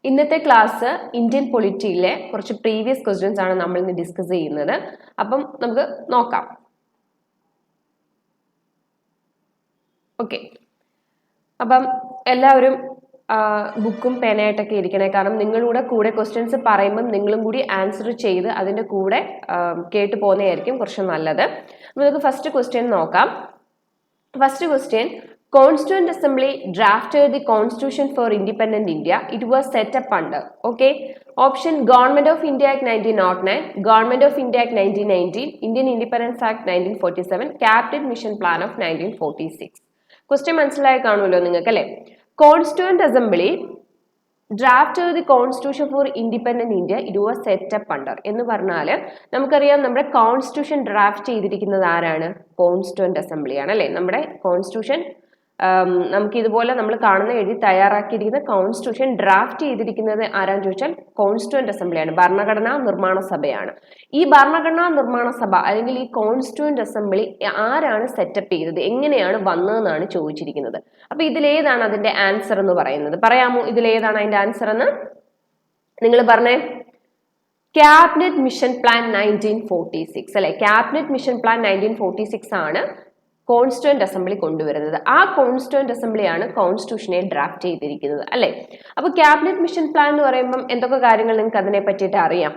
ഇന്നത്തെ class Indian പൊളിറ്റിയിലെ കുറച്ച് previous questions ആണ് നമ്മൾ ഇന്ന് ഡിസ്കസ് ചെയ്യുന്നത്. അപ്പം നമുക്ക് നോക്കാം. ഓക്കെ, അപ്പം എല്ലാവരും ബുക്കും പേനയായിട്ടൊക്കെ ഇരിക്കണേ. കാരണം നിങ്ങളുടെ കൂടെ ക്വസ്റ്റ്യൻസ് പറയുമ്പം നിങ്ങളും കൂടി ആൻസർ ചെയ്ത് അതിൻ്റെ കൂടെ കേട്ട് പോകുന്നതായിരിക്കും കുറച്ച് നല്ലത്. നമുക്ക് ഫസ്റ്റ് ക്വസ്റ്റ്യൻ നോക്കാം. First question, Constituent Assembly drafted the Constitution for Independent India. It was set up under. Okay. Option: Government of India Act 1909, Government of India Act 1919, Indian Independence Act 1947, Cabinet Mission Plan of 1946. Question മനസ്സിലായി കാണുമല്ലോ നിങ്ങൾക്ക് അല്ലേ? Constituent Assembly drafted the Constitution for Independent India. It was set up under. എന്ന് പറഞ്ഞാൽ നമുക്കറിയാം നമ്മുടെ constitution draft ചെയ്തിരിക്കുന്നത് ആരാണ്? കോൺസ്റ്റിറ്റ്യൂന്റ് അസംബ്ലി ആണ് അല്ലേ? നമ്മുടെ കോൺസ്റ്റിറ്റ്യൂഷൻ നമുക്ക് ഇതുപോലെ നമ്മൾ കാണുന്ന എഴുതി തയ്യാറാക്കിയിരിക്കുന്ന കോൺസ്റ്റിറ്റ്യൂഷൻ ഡ്രാഫ്റ്റ് ചെയ്തിരിക്കുന്നത് ആരാന്ന് ചോദിച്ചാൽ കോൺസ്റ്റിറ്റ്യൂന്റ് അസംബ്ലിയാണ്, ഭരണഘടനാ നിർമ്മാണ സഭയാണ്. ഈ ഭരണഘടനാ നിർമ്മാണ സഭ അല്ലെങ്കിൽ ഈ കോൺസ്റ്റിറ്റ്യൂന്റ് അസംബ്ലി ആരാണ് സെറ്റപ്പ് ചെയ്തത്, എങ്ങനെയാണ് വന്നതെന്നാണ് ചോദിച്ചിരിക്കുന്നത്. അപ്പൊ ഇതിലേതാണ് അതിന്റെ ആൻസർ എന്ന് പറയുന്നത്? പറയാമോ ഇതിലേതാണ് അതിന്റെ ആൻസർ എന്ന്? നിങ്ങൾ പറഞ്ഞേ. ക്യാബിനറ്റ് മിഷൻ പ്ലാൻ 1946 അല്ലെ? ക്യാബിനറ്റ് മിഷൻ പ്ലാൻ 1946 ആണ് കോൺസ്റ്റിറ്റ്യൂന്റ് അസംബ്ലി കൊണ്ടുവരുന്നത്. ആ കോൺസ്റ്റിറ്റ്യൂന്റ് അസംബ്ലിയാണ് കോൺസ്റ്റിറ്റ്യൂഷനെ ഡ്രാഫ്റ്റ് ചെയ്തിരിക്കുന്നത് അല്ലെ? അപ്പൊ ക്യാബിനറ്റ് മിഷൻ പ്ലാൻ എന്ന് പറയുമ്പോൾ എന്തൊക്കെ കാര്യങ്ങൾ നിങ്ങൾക്ക് അതിനെ പറ്റിയിട്ട് അറിയാം?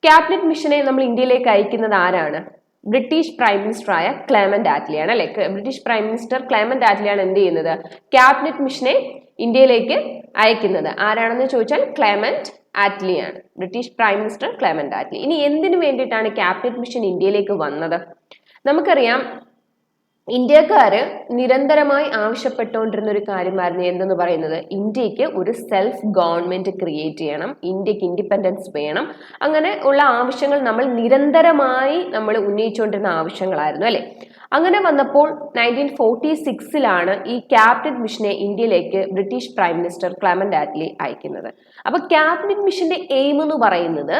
ക്യാബിനറ്റ് മിഷനെ നമ്മൾ ഇന്ത്യയിലേക്ക് അയക്കുന്നത് ആരാണ്? ബ്രിട്ടീഷ് പ്രൈം മിനിസ്റ്റർ ആയ ക്ലെമന്റ് ആറ്റ്ലിയാണ് അല്ലെ? ബ്രിട്ടീഷ് പ്രൈം മിനിസ്റ്റർ ക്ലെമന്റ് ആറ്റ്ലിയാണ് എന്ത് ചെയ്യുന്നത്? ക്യാബിനറ്റ് മിഷനെ ഇന്ത്യയിലേക്ക് അയക്കുന്നത്. ആരാണെന്ന് ചോദിച്ചാൽ ക്ലെമന്റ് ആറ്റ്ലിയാണ്, British prime minister Clement Attlee. ഇനി എന്തിനു വേണ്ടിയിട്ടാണ് ക്യാബിനറ്റ് മിഷൻ ഇന്ത്യയിലേക്ക് വന്നത്? നമുക്കറിയാം ഇന്ത്യക്കാര് നിരന്തരമായി ആവശ്യപ്പെട്ടുകൊണ്ടിരുന്ന ഒരു കാര്യമായിരുന്നു എന്തെന്ന് പറയുന്നത്, ഇന്ത്യക്ക് ഒരു സെൽഫ് ഗവൺമെന്റ് ക്രിയേറ്റ് ചെയ്യണം, ഇന്ത്യക്ക് ഇൻഡിപെൻഡൻസ് വേണം. അങ്ങനെ ഉള്ള ആവശ്യങ്ങൾ നമ്മൾ നിരന്തരമായി നമ്മൾ ഉന്നയിച്ചുകൊണ്ടിരുന്ന ആവശ്യങ്ങളായിരുന്നു അല്ലെ? അങ്ങനെ വന്നപ്പോൾ 1946 ഈ ക്യാബിനറ്റ് മിഷനെ ഇന്ത്യയിലേക്ക് British prime minister Clement Attlee അയക്കുന്നത്. അപ്പൊ ക്യാബിനറ്റ് മിഷന്റെ എയിം എന്ന് പറയുന്നത്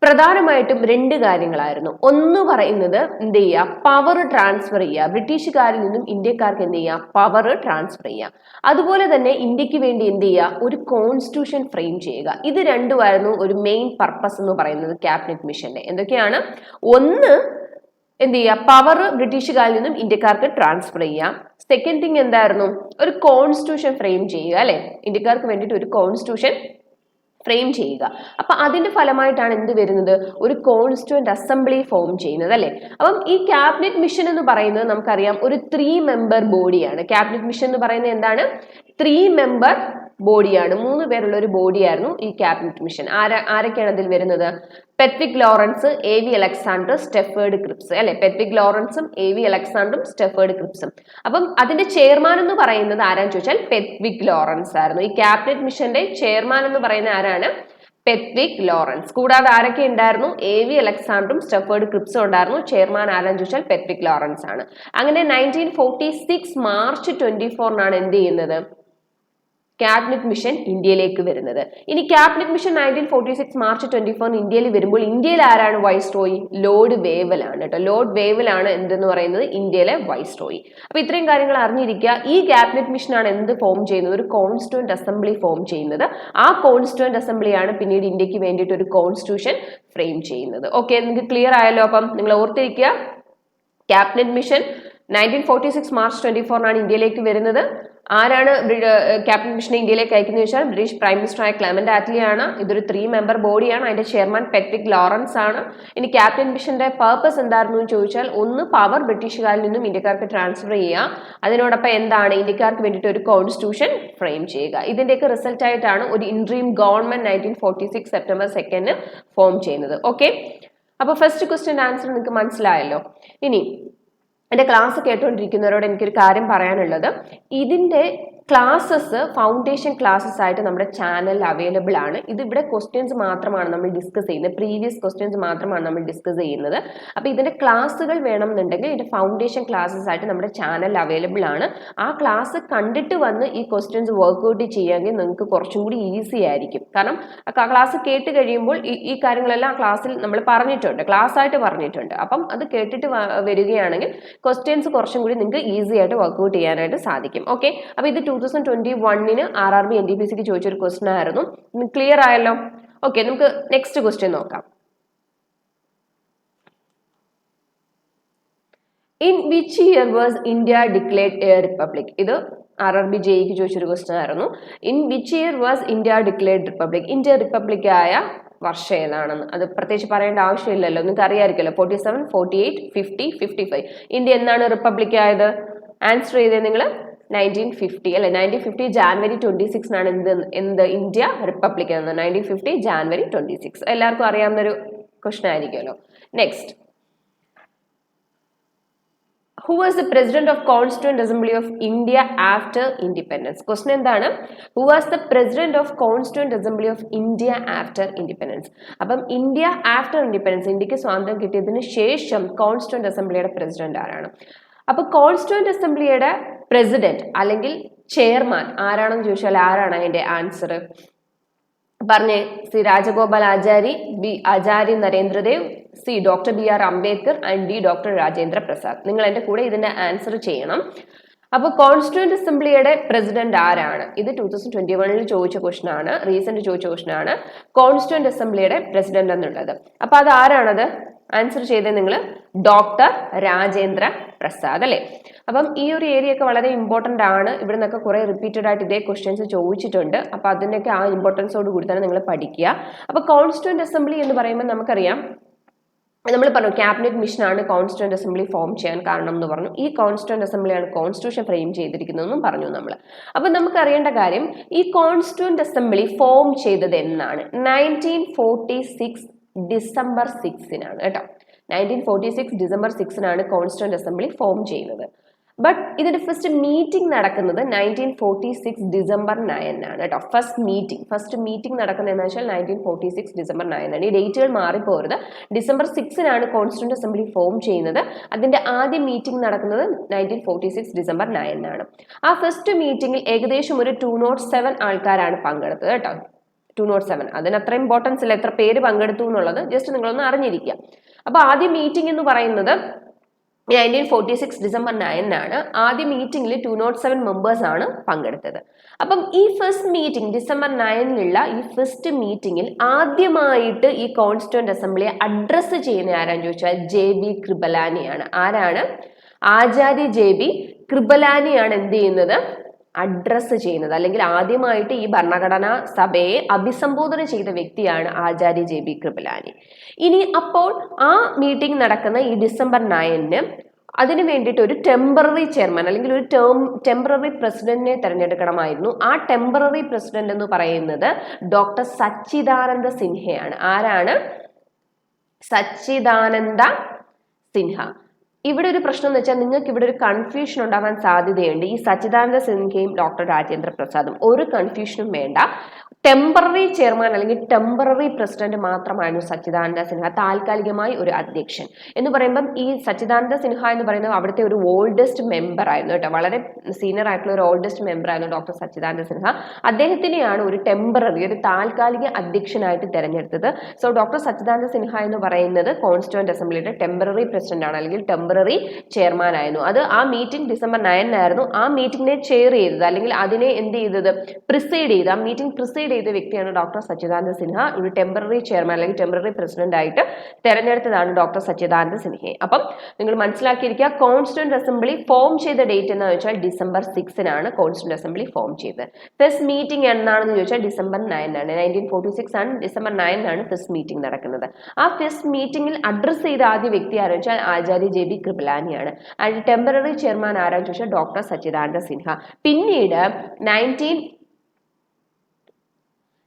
പ്രധാനമായിട്ടും രണ്ട് കാര്യങ്ങളായിരുന്നു. ഒന്ന് പറയുന്നത് എന്ത് ചെയ്യുക, പവർ ട്രാൻസ്ഫർ ചെയ്യുക, ബ്രിട്ടീഷുകാരിൽ നിന്നും ഇന്ത്യക്കാർക്ക് എന്ത് ചെയ്യുക, പവർ ട്രാൻസ്ഫർ ചെയ്യുക. അതുപോലെ തന്നെ ഇന്ത്യക്ക് വേണ്ടി എന്ത് ചെയ്യുക, ഒരു കോൺസ്റ്റിറ്റ്യൂഷൻ ഫ്രെയിം ചെയ്യുക. ഇത് രണ്ടുമായിരുന്നു ഒരു മെയിൻ പർപ്പസ് എന്ന് പറയുന്നത് ക്യാബിനറ്റ് മിഷന്റെ. എന്തൊക്കെയാണ്? ഒന്ന് എന്ത് ചെയ്യുക, പവർ ബ്രിട്ടീഷുകാരിൽ നിന്നും ഇന്ത്യക്കാർക്ക് ട്രാൻസ്ഫർ ചെയ്യുക. സെക്കൻഡ് തിങ് എന്തായിരുന്നു? ഒരു കോൺസ്റ്റിറ്റ്യൂഷൻ ഫ്രെയിം ചെയ്യുക അല്ലെ? ഇന്ത്യക്കാർക്ക് വേണ്ടിയിട്ട് ഒരു കോൺസ്റ്റിറ്റ്യൂഷൻ ഫ്രെയിം ചെയ്യുക. അപ്പൊ അതിന്റെ ഫലമായിട്ടാണ് എന്ത് വരുന്നത്? ഒരു കോൺസ്റ്റിറ്റ്യൂന്റ് അസംബ്ലി ഫോം ചെയ്യുന്നത് അല്ലെ? അപ്പം ഈ ക്യാബിനറ്റ് മിഷൻ എന്ന് പറയുന്നത് നമുക്കറിയാം ഒരു 3 മെമ്പർ ബോഡിയാണ്. ക്യാബിനറ്റ് മിഷൻ എന്ന് പറയുന്നത് എന്താണ്? 3 മെമ്പർ ബോഡിയാണ്. 3 പേരുള്ള ഒരു ബോഡിയായിരുന്നു ഈ ക്യാബിനറ്റ് മിഷൻ. ആരൊക്കെയാണ് അതിൽ വരുന്നത്? Pethick Lawrence, A.V. Alexander, Stafford Cripps അല്ലെ? Pethick ലോറൻസും A.V. അലക്സാണ്ടറും സ്റ്റെഫേർഡ് ക്രിപ്സും. അപ്പം അതിന്റെ ചെയർമാൻ എന്ന് പറയുന്നത് ആരാന്ന് ചോദിച്ചാൽ പെട്രിക് ലോറൻസ് ആയിരുന്നു. ഈ ക്യാബിനറ്റ് മിഷന്റെ ചെയർമാൻ എന്ന് പറയുന്ന ആരാണ്? പെട്രിക് ലോറൻസ്. കൂടാതെ ആരൊക്കെ ഉണ്ടായിരുന്നു? A.V. അലക്സാണ്ടറും സ്റ്റെഫേർഡ് ക്രിപ്സും ഉണ്ടായിരുന്നു. ചെയർമാൻ ആരാന്ന് ചോദിച്ചാൽ പെട്രിക് ലോറൻസ് ആണ്. അങ്ങനെ 1946 മാർച്ച് 24 എന്ത് ചെയ്യുന്നത്? ക്യാബിനറ്റ് മിഷൻ ഇന്ത്യയിലേക്ക് വരുന്നത്. ഇനി ക്യാബിനറ്റ് മിഷൻ 1946 മാർച്ച് 24 ഇന്ത്യയിൽ വരുമ്പോൾ ഇന്ത്യയിൽ ആരാണ് വൈസ്രോയി? ലോർഡ് വേവൽ ആണ് കേട്ടോ. ലോർഡ് വേവൽ ആണ് എന്തെന്ന് പറയുന്നത് ഇന്ത്യയിലെ വൈസ്രോയി. അപ്പൊ ഇത്രയും കാര്യങ്ങൾ അറിഞ്ഞിരിക്കുക. ഈ ക്യാബിനറ്റ് മിഷൻ ആണ് എന്ത് ഫോം ചെയ്യുന്നത്? ഒരു കോൺസ്റ്റിറ്റ്യൂന്റ് അസംബ്ലി ഫോം ചെയ്യുന്നത്. ആ കോൺസ്റ്റിറ്റ്യൂന്റ് അസംബ്ലിയാണ് പിന്നീട് ഇന്ത്യക്ക് വേണ്ടിയിട്ട് ഒരു കോൺസ്റ്റിറ്റ്യൂഷൻ ഫ്രെയിം ചെയ്യുന്നത്. ഓക്കെ, നിങ്ങൾക്ക് ക്ലിയർ ആയല്ലോ? അപ്പം നിങ്ങൾ ഓർത്തിരിക്കുക, ക്യാബിനറ്റ് മിഷൻ 1946 മാർച്ച് 24 ഇന്ത്യയിലേക്ക് വരുന്നത്. ആരാണ് ക്യാബിനറ്റ് മിഷനെ ഇന്ത്യയിലേക്ക് അയക്കുന്നത് വെച്ചാൽ ബ്രിട്ടീഷ് പ്രൈം മിനിസ്റ്റർ ആയ ക്ലെമന്റ് ആറ്റ്ലി ആണ്. ഇതൊരു 3 മെമ്പർ ബോഡിയാണ്. അതിന്റെ ചെയർമാൻ പെട്രിക് ലോറൻസ് ആണ്. ഇനി ക്യാബിനറ്റ് മിഷന്റെ പർപ്പസ് എന്തായിരുന്നു എന്ന് ചോദിച്ചാൽ ഒന്ന് പവർ ബ്രിട്ടീഷുകാരിൽ നിന്നും ഇന്ത്യക്കാർക്ക് ട്രാൻസ്ഫർ ചെയ്യുക, അതിനോടൊപ്പം എന്താണ് ഇന്ത്യക്കാർക്ക് വേണ്ടിയിട്ട് ഒരു കോൺസ്റ്റിറ്റ്യൂഷൻ ഫ്രെയിം ചെയ്യുക. ഇതിന്റെയൊക്കെ റിസൾട്ട് ആയിട്ടാണ് ഒരു ഇൻട്രീം ഗവൺമെന്റ് 1946 സെപ്റ്റംബർ 2 ഫോം ചെയ്യുന്നത്. ഓക്കെ, അപ്പൊ ഫസ്റ്റ് ക്വസ്റ്റ്യൻ ആൻസർ നിങ്ങൾക്ക് മനസ്സിലായല്ലോ. ഇനി എൻ്റെ ക്ലാസ് കേട്ടുകൊണ്ടിരിക്കുന്നവരോട് എനിക്കൊരു കാര്യം പറയാനുള്ളത്, ഇതിൻ്റെ ക്ലാസ്സസ് ഫൗണ്ടേഷൻ ക്ലാസ്സസ് ആയിട്ട് നമ്മുടെ ചാനലിൽ അവൈലബിൾ ആണ്. ഇതിവിടെ ക്വസ്റ്റ്യൻസ് മാത്രമാണ് നമ്മൾ ഡിസ്കസ് ചെയ്യുന്നത്, പ്രീവിയസ് ക്വസ്റ്റ്യൻസ് മാത്രമാണ് നമ്മൾ ഡിസ്കസ് ചെയ്യുന്നത്. അപ്പോൾ ഇതിൻ്റെ ക്ലാസ്സുകൾ വേണമെന്നുണ്ടെങ്കിൽ ഇതിൻ്റെ ഫൗണ്ടേഷൻ ക്ലാസ്സസ് ആയിട്ട് നമ്മുടെ ചാനലിൽ അവൈലബിൾ ആണ്. ആ ക്ലാസ് കണ്ടിട്ട് വന്ന് ഈ ക്വസ്റ്റ്യൻസ് വർക്ക്ഔട്ട് ചെയ്യുമെങ്കിൽ നിങ്ങൾക്ക് കുറച്ചും കൂടി ഈസി ആയിരിക്കും. കാരണം ക്ലാസ് കേട്ട് കഴിയുമ്പോൾ ഈ കാര്യങ്ങളെല്ലാം ക്ലാസ്സിൽ നമ്മൾ പറഞ്ഞിട്ടുണ്ട്, ക്ലാസ് ആയിട്ട് പറഞ്ഞിട്ടുണ്ട്. അപ്പം അത് കേട്ടിട്ട് വരികയാണെങ്കിൽ ക്വസ്റ്റ്യൻസ് കുറച്ചും കൂടി നിങ്ങൾക്ക് ഈസി ആയിട്ട് വർക്ക്ഔട്ട് ചെയ്യാനായിട്ട് സാധിക്കും. ഓക്കെ, അപ്പോൾ ഇത് 2021 RRB NTPCക്ക് ചോദിച്ചൊരു ക്വസ്റ്റൻ ആയിരുന്നു. ക്ലിയർ ആയല്ലോ? ഓക്കെ, നമുക്ക് നെക്സ്റ്റ് ക്വസ്റ്റ്യൻ നോക്കാം. In which year was India declared A republic? ഇത് RRB JEക്ക് ചോദിച്ചൊരു ക്വസ്റ്റൻ ആയിരുന്നു. In which year was India declared republic? India republic ആയ വർഷം ഏതാണെന്ന്. അത് പ്രത്യേകിച്ച് പറയേണ്ട ആവശ്യമില്ലല്ലോ, നിങ്ങൾക്ക് അറിയാമായിരിക്കുമല്ലോ. 47, 48, 50, 55. ഇന്ത്യ എന്നാണ് റിപ്പബ്ലിക് ആയത്? ആൻസർ ചെയ്തത് നിങ്ങൾ 1950 അല്ലെ? 1950 ജാനുവരി 26 എന്ത് ഇന്ത്യ റിപ്പബ്ലിക് എന്നത്. 1950 ജാനുവരി 26. എല്ലാവർക്കും അറിയാവുന്നൊരു ക്വസ്റ്റൻ ആയിരിക്കുമല്ലോ. Next, Who was the president of Constituent Assembly of India after independence? Question എന്താണ്? Who was the president of Constituent Assembly of India after independence? അപ്പം ഇന്ത്യ ആഫ്റ്റർ ഇൻഡിപെൻഡൻസ്, ഇന്ത്യക്ക് സ്വാതന്ത്ര്യം കിട്ടിയതിന് ശേഷം കോൺസ്റ്റിറ്റ്യൂന്റ് അസംബ്ലിയുടെ പ്രസിഡന്റ് ആരാണ്? അപ്പൊ കോൺസ്റ്റിറ്റ്യൂന്റ് അസംബ്ലിയുടെ പ്രസിഡന്റ് അല്ലെങ്കിൽ chairman ആരാണെന്ന് ചോദിച്ചാൽ ആരാണ് അതിന്റെ ആൻസർ? പറഞ്ഞേ. C Rajagopalachari, B Acharya Narendradev, C doctor BR Ambedkar and D doctor Rajendra Prasad. നിങ്ങൾ എൻ്റെ കൂടെ ഇതിന്റെ ആൻസർ ചെയ്യണം. അപ്പൊ കോൺസ്റ്റിറ്റ്യൂന്റ് അസംബ്ലിയുടെ പ്രസിഡന്റ് ആരാണ്? ഇത് 2021 ചോദിച്ച ക്വസ്റ്റൻ ആണ്, റീസെന്റ് ചോദിച്ച ക്വസ്റ്റൻ ആണ്. കോൺസ്റ്റിറ്റ്യൂന്റ് അസംബ്ലിയുടെ പ്രസിഡന്റ് എന്നുള്ളത്. അപ്പൊ അത് ആരാണത്? ആൻസർ ചെയ്തത് നിങ്ങൾ ഡോക്ടർ രാജേന്ദ്ര പ്രസാദ് അല്ലെ? അപ്പം ഈ ഒരു ഏരിയ ഒക്കെ വളരെ ഇമ്പോർട്ടന്റ് ആണ്. ഇവിടെ നിന്നൊക്കെ കുറെ റിപ്പീറ്റഡ് ആയിട്ട് ഇതേ ക്വസ്റ്റ്യൻസ് ചോദിച്ചിട്ടുണ്ട്. അപ്പൊ അതിനൊക്കെ ആ ഇമ്പോർട്ടൻസോട് കൂടി തന്നെ നിങ്ങൾ പഠിക്കുക. അപ്പൊ കോൺസ്റ്റിറ്റ്യൂന്റ് അസംബ്ലി എന്ന് പറയുമ്പോൾ നമുക്കറിയാം, നമ്മൾ പറഞ്ഞു ക്യാബിനറ്റ് മിഷൻ ആണ് കോൺസ്റ്റിറ്റ്യൂന്റ് അസംബ്ലി ഫോം ചെയ്യാൻ കാരണം എന്ന് പറഞ്ഞു. ഈ കോൺസ്റ്റിറ്റ്യൂന്റ് അസംബ്ലിയാണ് കോൺസ്റ്റിറ്റ്യൂഷൻ ഫ്രെയിം ചെയ്തിരിക്കുന്നതെന്നും പറഞ്ഞു നമ്മൾ. അപ്പൊ നമുക്ക് അറിയേണ്ട കാര്യം, ഈ കോൺസ്റ്റിറ്റ്യൂന്റ് അസംബ്ലി ഫോം ചെയ്തത് എന്നാണ്? 1946 ഡിസംബർ 6 കേട്ടോ. 1946 ഡിസംബർ 6 കോൺസ്റ്റിറ്റ്യൂന്റ് അസംബ്ലി ഫോം ചെയ്യുന്നത്. ബട്ട് ഇതിന്റെ ഫസ്റ്റ് മീറ്റിംഗ് നടക്കുന്നത് 1946 ഡിസംബർ 9 കേട്ടോ. ഫസ്റ്റ് മീറ്റിംഗ് നടക്കുന്നത് എന്ന് വെച്ചാൽ 1946 ഡിസംബർ 9. ഈ ഡേറ്റുകൾ മാറിപ്പോരുത്. ഡിസംബർ 6 കോൺസ്റ്റിറ്റ്യൂന്റ് അസംബ്ലി ഫോം ചെയ്യുന്നത്. അതിന്റെ ആദ്യ മീറ്റിംഗ് നടക്കുന്നത് 1946 ഡിസംബർ 9 ആ ഫസ്റ്റ് മീറ്റിംഗിൽ ഏകദേശം ഒരു 207 ആൾക്കാരാണ് പങ്കെടുത്തത് കേട്ടോ. 207. അതിന് അത്ര ഇമ്പോർട്ടൻസ് ഇല്ല എത്ര പേര് പങ്കെടുത്തു എന്നുള്ളത്, ജസ്റ്റ് നിങ്ങളൊന്ന് അറിഞ്ഞിരിക്കുക. അപ്പൊ ആദ്യ മീറ്റിംഗ് എന്ന് പറയുന്നത് 1946 ഡിസംബർ 9 ആദ്യ മീറ്റിംഗിൽ 207 മെമ്പേഴ്സ് ആണ് പങ്കെടുത്തത്. അപ്പം ഈ ഫസ്റ്റ് മീറ്റിംഗ് ഡിസംബർ 9 ഈ ഫസ്റ്റ് മീറ്റിംഗിൽ ആദ്യമായിട്ട് ഈ കോൺസ്റ്റിറ്റ്യൂന്റ് അസംബ്ലിയെ അഡ്രസ്സ് ചെയ്യുന്ന ആരാന്ന് ചോദിച്ചാൽ JB കൃപലാനിയാണ്. ആരാണ്? ആചാര്യ JB കൃപലാനിയാണ് എന്ത് ചെയ്യുന്നത്? അഡ്രസ്സ് ചെയ്യുന്നത്. അല്ലെങ്കിൽ ആദ്യമായിട്ട് ഈ ഭരണഘടനാ സഭയെ അഭിസംബോധന ചെയ്ത വ്യക്തിയാണ് ആചാര്യ JB കൃപലാനി. ഇനി അപ്പോൾ ആ മീറ്റിംഗ് നടക്കുന്ന ഈ ഡിസംബർ 9 അതിന് വേണ്ടിയിട്ട് ഒരു ടെമ്പററി ചെയർമാൻ അല്ലെങ്കിൽ ഒരു ടെമ്പററി പ്രസിഡന്റിനെ തെരഞ്ഞെടുക്കണമായിരുന്നു. ആ ടെമ്പററി പ്രസിഡന്റ് എന്ന് പറയുന്നത് ഡോക്ടർ സച്ചിദാനന്ദ സിൻഹയാണ്. ആരാണ്? സച്ചിദാനന്ദ സിൻഹ. ഇവിടെ ഒരു പ്രശ്നം എന്ന് വെച്ചാൽ നിങ്ങൾക്ക് ഇവിടെ ഒരു കൺഫ്യൂഷൻ ഉണ്ടാവാൻ സാധ്യതയുണ്ട്. ഈ സച്ചിദാനന്ദ സിൻഹയും ഡോക്ടർ രാജേന്ദ്ര പ്രസാദും. ഒരു കൺഫ്യൂഷനും വേണ്ട. ടെമ്പററി ചെയർമാൻ അല്ലെങ്കിൽ ടെമ്പററി പ്രസിഡന്റ് മാത്രമായിരുന്നു സച്ചിദാനന്ദ സിൻഹ, താൽക്കാലികമായി ഒരു അധ്യക്ഷൻ. എന്ന് പറയുമ്പം ഈ സച്ചിദാനന്ദ സിൻഹ എന്ന് പറയുന്നത് അവിടുത്തെ ഒരു ഓൾഡസ്റ്റ് മെമ്പർ ആയിരുന്നു കേട്ടോ. വളരെ സീനിയർ ആയിട്ടുള്ള ഒരു ഓൾഡസ്റ്റ് മെമ്പർ ആയിരുന്നു ഡോക്ടർ സച്ചിദാനന്ദ സിൻഹ. അദ്ദേഹത്തിനെയാണ് ഒരു ടെമ്പററി, ഒരു താൽക്കാലിക അധ്യക്ഷനായിട്ട് തെരഞ്ഞെടുത്തത്. സോ ഡോക്ടർ സച്ചിദാനന്ദ സിൻഹ എന്ന് പറയുന്നത് കോൺസ്റ്റിറ്റ്യൂന്റ് അസംബ്ലിയുടെ ടെമ്പററി പ്രസിഡന്റ് ആണ് അല്ലെങ്കിൽ ടെമ്പററി ചെയർമാൻ ആയിരുന്നു. അത് ആ മീറ്റിംഗ് ഡിസംബർ 9 ആ മീറ്റിംഗിനെ ചെയർ ചെയ്തത് അല്ലെങ്കിൽ അതിനെ എന്ത് ചെയ്തത്? പ്രിസൈഡ് ചെയ്ത്, ആ മീറ്റിംഗ് പ്രിസൈഡ് ചെയ്ത വ്യക്തിയാണ് ഡോക്ടർ സച്ചിദാനന്ദ സിൻഹ. ഒരു ടെമ്പററി ചെയർമാൻ അല്ലെങ്കിൽ ടെമ്പററി പ്രസിഡന്റ് ആയിട്ട് തെരഞ്ഞെടുത്തതാണ് ഡോക്ടർ സച്ചിദാനന്ദ സിൻഹയെ. അപ്പം നിങ്ങൾ മനസ്സിലാക്കിയിരിക്കുക, കോൺസ്റ്റിറ്റ്യൂന്റ് അസംബ്ലി ഫോം ചെയ്ത ഡേറ്റ് എന്ന് വെച്ചാൽ ഡിസംബർ 6 കോൺസ്റ്റിറ്റ്യൂന്റ് അസംബ്ലി ഫോം ചെയ്തത്. ഫസ്റ്റ് മീറ്റിംഗ് എന്നാണെന്ന് ചോദിച്ചാൽ ഡിസംബർ 9 1946 ഡിസംബർ 9 ഫസ്റ്റ് മീറ്റിംഗ് നടക്കുന്നത്. ആ ഫസ്റ്റ് മീറ്റിംഗിൽ അഡ്രസ് ചെയ്ത ആദ്യ വ്യക്തി ആരെന്ന് വെച്ചാൽ ആചാര്യ JB കൃപലാനിയാണ്. ആൻഡ് ടെമ്പററി ചെയർമാൻ ആരാന്ന് ചോദിച്ചാൽ ഡോക്ടർ സച്ചിദാനന്ദ സിൻഹ. പിന്നീട്